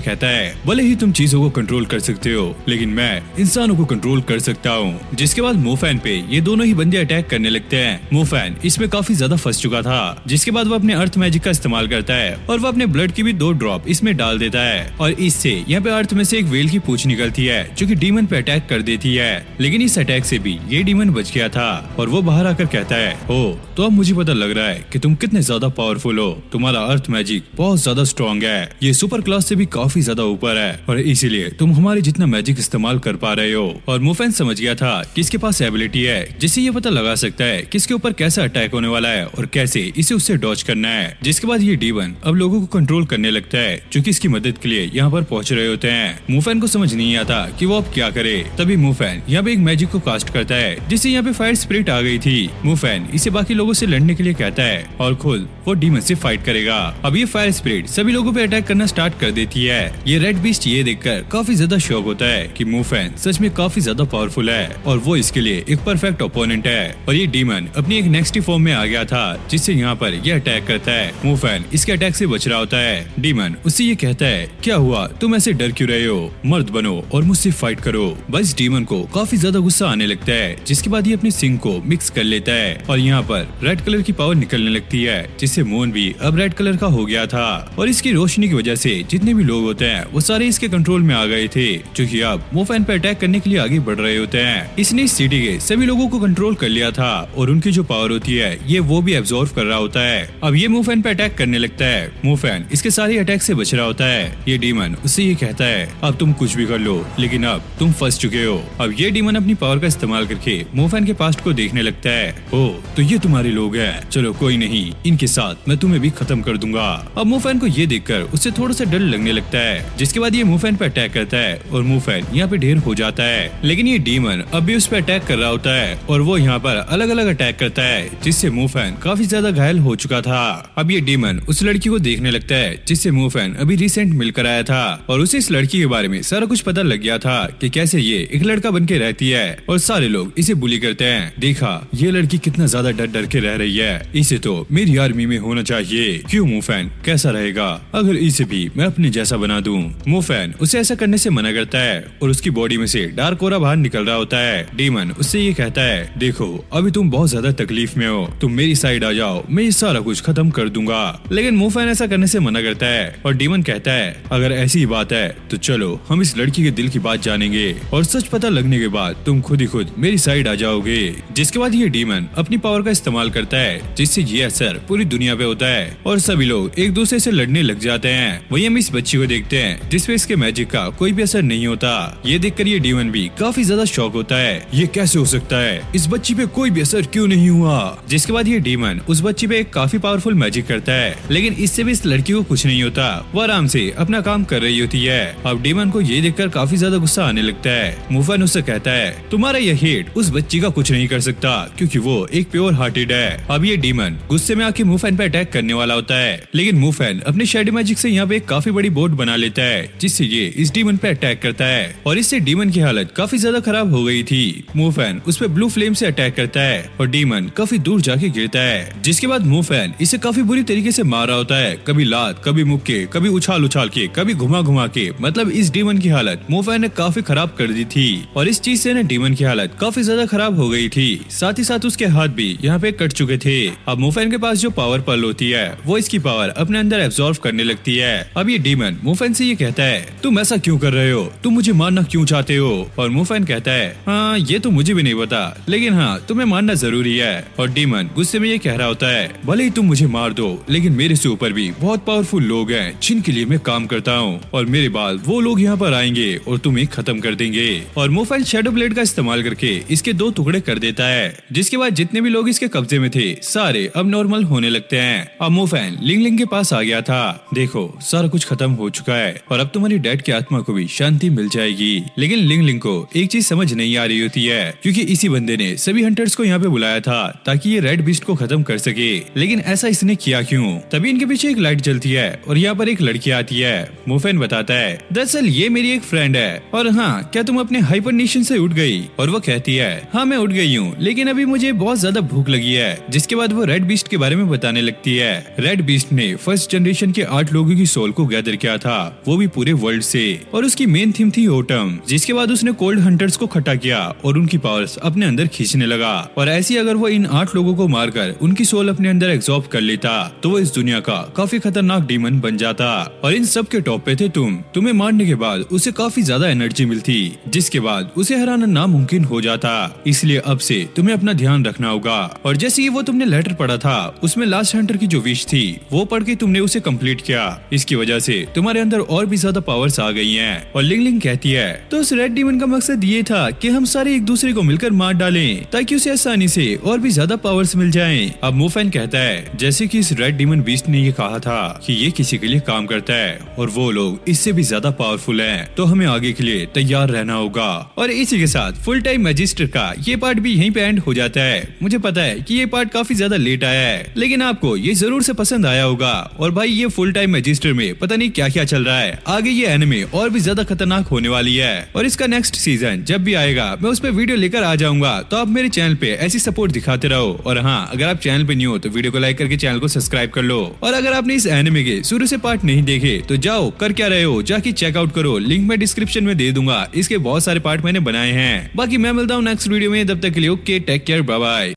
कहता है, भले ही तुम चीजों को कंट्रोल कर सकते हो, लेकिन मैं इंसानों को कंट्रोल कर सकता हूँ। जिसके बाद मूफैन पे ये दोनों ही बंदे अटैक करने लगते हैं। मूफैन इसमें काफी ज्यादा फंस चुका था, जिसके बाद वो अपने अर्थ मैजिक का इस्तेमाल करता है और वो अपने ब्लड की भी 2 ड्रॉप इसमें डाल देता है और इससे यहाँ पे अर्थ में से एक व्हेल की पूंछ निकलती है जो कि डीमन पे अटैक कर देती है। लेकिन इस अटैक से भी ये डीमन बच गया था और वो बाहर आकर कहता है, ओ तो अब मुझे पता लग रहा है कि तुम कितने ज्यादा पावरफुल हो। तुम्हारा अर्थ मैजिक बहुत ज्यादा स्ट्रॉन्ग है, ये सुपर क्लास से भी काफी ज्यादा ऊपर है और इसीलिए तुम हमारे जितना मैजिक इस्तेमाल कर पा रहे हो। और मूफैन समझ गया था कि इसके पास एबिलिटी है जिससे ये पता लगा सकता है कि इसके ऊपर कैसा अटैक होने वाला है और कैसे इसे उससे डॉज करना है। जिसके बाद ये डीमन अब लोगों को कंट्रोल करने लगता है जो कि इसकी मदद के लिए यहाँ पर पहुंच रहे होते हैं। मूफैन को समझ नहीं आता कि वो अब क्या करे। तभी मूफैन यहाँ पे एक मैजिक को कास्ट करता है, जिससे यहाँ पे फायर स्पिरिट आ गई थी। मूफैन इसे बाकी लोगों से लड़ने के लिए कहता है और खुद वो डीमन से फाइट करेगा। अब ये फायर स्पिरिट सभी लोगों पे अटैक करना स्टार्ट कर देती है। ये रेड बीस्ट ये देखकर काफी ज्यादा शॉक होता है कि मूफैन सच में काफी ज्यादा पावरफुल है और वो इसके लिए एक परफेक्ट ओपोनेंट है। और ये डीमन अपनी एक नेक्स्ट फॉर्म में आ गया था, जिससे यहाँ पर ये अटैक करता है। मूफैन इसके अटैक से बच रहा होता है। डीमन उससे ये कहता है, क्या हुआ, तुम ऐसे डर क्यों रहे हो, मर्द बनो और मुझसे फाइट करो। बस डीमन को काफी ज्यादा गुस्सा आने लगता है, जिसके बाद ये अपने सिंग को मिक्स कर लेता है और यहाँ पर रेड कलर की पावर निकलने लगती है, जिससे मून भी अब रेड कलर का हो गया था। और इसकी रोशनी की वजह से जितने भी लोग होते हैं वो सारे इसके कंट्रोल में आ गए थे, जो कि अब मूफैन पे अटैक करने के लिए आगे बढ़ रहे होते हैं। इसने इस सिटी के सभी लोगों को कंट्रोल कर लिया था और उनकी जो पावर होती है ये वो भी एब्जॉर्व कर रहा होता है। अब ये मूफैन पे अटैक करने लगता है। मूफैन इसके सारे अटैक से बच रहा होता है। ये डीमन उससे ये कहता है, अब तुम कुछ भी कर लो, लेकिन अब तुम फंस चुके हो। अब ये डीमन अपनी पावर का इस्तेमाल करके मूफैन के पास्ट को देखने लगता है। ओ तो ये तुम्हारे लोग हैं, चलो कोई नहीं, इनके साथ मैं तुम्हें भी खत्म कर दूंगा। अब मूफैन को ये देखकर उससे थोड़ा सा डर लगने लगता है, जिसके बाद ये मूफैन पे अटैक करता है और मूफैन यहाँ पे ढेर हो जाता है। लेकिन ये डीमन अब भी उस पर अटैक कर रहा होता है और वो यहाँ पर अलग अलग अटैक करता है, जिससे मूफैन काफी ज्यादा घायल हो चुका था। अब ये डीमन उस लड़की को देखने लगता है जिससे मूफैन अभी रिसेंट मिलकर आया था और उसे इस लड़की के बारे में सारा कुछ पता लग गया था कि कैसे ये एक लड़का बन के रहती है और सारे लोग इसे बुली करते हैं। देखा ये लड़की कितना ज्यादा डर डर के रह रही है, इसे तो मेरी आर्मी में होना चाहिए। क्यों मूफैन, कैसा रहेगा अगर इसे भी मैं अपने जैसा बना दूं। मूफैन उसे ऐसा करने से मना करता है और उसकी बॉडी में से डार्क ओरा बाहर निकल रहा होता है। डीमन उससे ये कहता है, देखो अभी तुम बहुत ज्यादा तकलीफ में हो, तुम मेरी साइड आ जाओ, मैं ये सारा कुछ खत्म कर दूंगा। लेकिन मूफैन ऐसा करने से मना करता है और डीमन कहता है, अगर ऐसी ही बात है तो चलो हम इस लड़की के दिल की बात जानेंगे और सच पता लगने के बाद तुम खुद ही खुद मेरी साइड आ जाओगे। जिसके बाद ये डीमन अपनी पावर का इस्तेमाल करता है, जिससे ये असर पूरी दुनिया पे होता है और सभी लोग एक दूसरे से लड़ने लग जाते हैं। वही हम इस बच्ची को देखते हैं जिसपे इसके मैजिक का कोई भी असर नहीं होता। ये देखकर ये डीमन भी काफी ज्यादा शॉक होता है, ये कैसे हो सकता है, इस बच्ची पे कोई भी असर क्यों नहीं हुआ। जिसके बाद ये डीमन उस बच्ची पे एक काफी पावरफुल मैजिक करता है, लेकिन इससे भी इस लड़की को कुछ नहीं होता, वो आराम से अपना काम कर रही होती है। अब डीमन को ये देखकर काफी ज्यादा गुस्सा आने लगता है। मूफैन उससे कहता है, तुम्हारा यह हेट उस बच्ची का कुछ नहीं कर सकता क्योंकि वो एक प्योर हार्टेड है। अब ये डीमन गुस्से में आके मूफैन पे अटैक करने वाला होता है, लेकिन मूफैन अपने शैडो मैजिक से यहाँ पे एक काफी बड़ी बोट बना लेता है, जिससे ये इस डीमन पे अटैक करता है और इससे डीमन की हालत काफी ज्यादा खराब हो गई थी। मूफैन उस पे ब्लू फ्लेम से अटैक करता है और डीमन काफी दूर जाके गिरता है। जिसके बाद मूफैन इसे काफी बुरी तरीके से मार रहा होता है, कभी लात, कभी मुक्के, कभी उछाल उछाल के, कभी घुमा घुमा के। मतलब इस डीमन की हालत मूफैन ने काफी खराब कर दी थी और इस चीज से डीमन की हालत काफी ज्यादा खराब हो गई थी। साथ ही साथ उसके हाथ भी यहाँ पे कट चुके थे। अब मूफैन के पास जो पावर पर्ल होती है वो इसकी पावर अपने अंदर एब्जॉर्व करने लगती है। अब ये डीमन मूफैन से ये कहता है, तुम ऐसा क्यों कर रहे हो, तुम मुझे मारना क्यों चाहते हो। और मूफैन कहता है, हाँ ये तो मुझे भी नहीं पता, लेकिन हाँ तुम्हें मारना जरूरी है। और डीमन गुस्से में ये कह रहा होता है, भले ही तुम मुझे मार दो, लेकिन लेकिन मेरे से ऊपर भी बहुत पावरफुल लोग हैं जिनके लिए मैं काम करता हूँ, और मेरे बाद वो लोग यहाँ पर आएंगे और तुम्हें खत्म कर देंगे। और मोफेन शैडो ब्लेड का इस्तेमाल करके इसके 2 टुकड़े कर देता है, जिसके बाद जितने भी लोग इसके कब्जे में थे सारे अब नॉर्मल होने लगते हैं। अब मोफेन लिंग लिंग के पास आ गया था। देखो सारा कुछ खत्म हो चुका है और अब तुम्हारी डैड की आत्मा को भी शांति मिल जाएगी। लेकिन लिंग लिंग को एक चीज समझ नहीं आ रही होती है, क्योंकि इसी बंदे ने सभी हंटर्स को यहाँ पे बुलाया था ताकि ये रेड बीस्ट को खत्म कर सके, लेकिन ऐसा इसने किया क्यों? तभी इनके पीछे एक लाइट जलती है और यहाँ पर एक लड़की आती है। मोफेन बताता है दरअसल ये मेरी एक फ्रेंड है, और हाँ क्या तुम अपने हाइपरनेशन से उठ गई? और वो कहती है हाँ मैं उठ गई हूँ, लेकिन अभी मुझे बहुत ज्यादा भूख लगी है। जिसके बाद वो रेड बीस्ट के बारे में बताने लगती है। रेड बीस्ट ने फर्स्ट जनरेशन के 8 लोगों की सोल को गैदर किया था, वो भी पूरे वर्ल्ड से, और उसकी मेन थीम थी ओटम। जिसके बाद उसने कोल्ड हंटर्स को इकट्ठा किया और उनकी पावर्स अपने अंदर खींचने लगा, और ऐसी अगर वो इन 8 लोगों को मारकर उनकी सोल अपने अंदर एब्जॉर्ब कर लेता तो वो इस दुनिया का काफी खतरनाक डीमन बन जाता। और इन सब के टॉप पे थे तुम्हें मारने के बाद उसे काफी ज्यादा एनर्जी मिलती, जिसके बाद उसे हराना नामुमकिन हो जाता। इसलिए अब से तुम्हें अपना ध्यान रखना होगा। और जैसे ही वो तुमने लेटर पढ़ा था उसमें लास्ट हंटर की जो विश थी वो पढ़ के तुमने उसे कंप्लीट किया, इसकी वजह से तुम्हारे अंदर और भी ज्यादा पावर्स आ गई हैं। और लिंग लिंग कहती है तो उस रेड डीमन का मकसद ये था कि हम सारे एक दूसरे को मिलकर मार डालें ताकि उसे आसानी से और भी ज्यादा पावर्स मिल जाएं। अब मोफेन कहता है जैसे कि इस रेड डीमन बीस्ट ने ये कहा था कि ये किसी के लिए काम करता है और वो लोग इससे भी ज्यादा पावरफुल हैं, तो हमें आगे के लिए तैयार रहना होगा। और इसी के साथ फुल टाइम मैजिस्टर का ये पार्ट भी यहीं पे एंड हो जाता है। मुझे पता है कि ये पार्ट काफी ज्यादा लेट आया है, लेकिन आपको ये जरूर से पसंद आया होगा। और भाई ये फुल टाइम मैजिस्टर में पता नहीं क्या क्या चल रहा है, आगे ये एनिमे और भी ज्यादा खतरनाक होने वाली है। और इसका नेक्स्ट सीजन जब भी आएगा मैं उस पर वीडियो लेकर आ जाऊंगा, तो आप मेरे चैनल पे ऐसी सपोर्ट दिखाते रहो। और हाँ, अगर आप चैनल पे न्यू हो तो वीडियो को लाइक करके चैनल को सब्सक्राइब कर लो। और अगर आपने इस एनिमे के शुरू से पार्ट नहीं देखे तो जाओ, कर क्या रहे हो, जाके चेकआउट करो, लिंक मैं डिस्क्रिप्शन में दे दूंगा। इसके बहुत सारे पार्ट मैंने बनाए हैं। बाकी मैं मिलता हूँ नेक्स्ट वीडियो में, तब तक के लिए okay, take care, bye bye.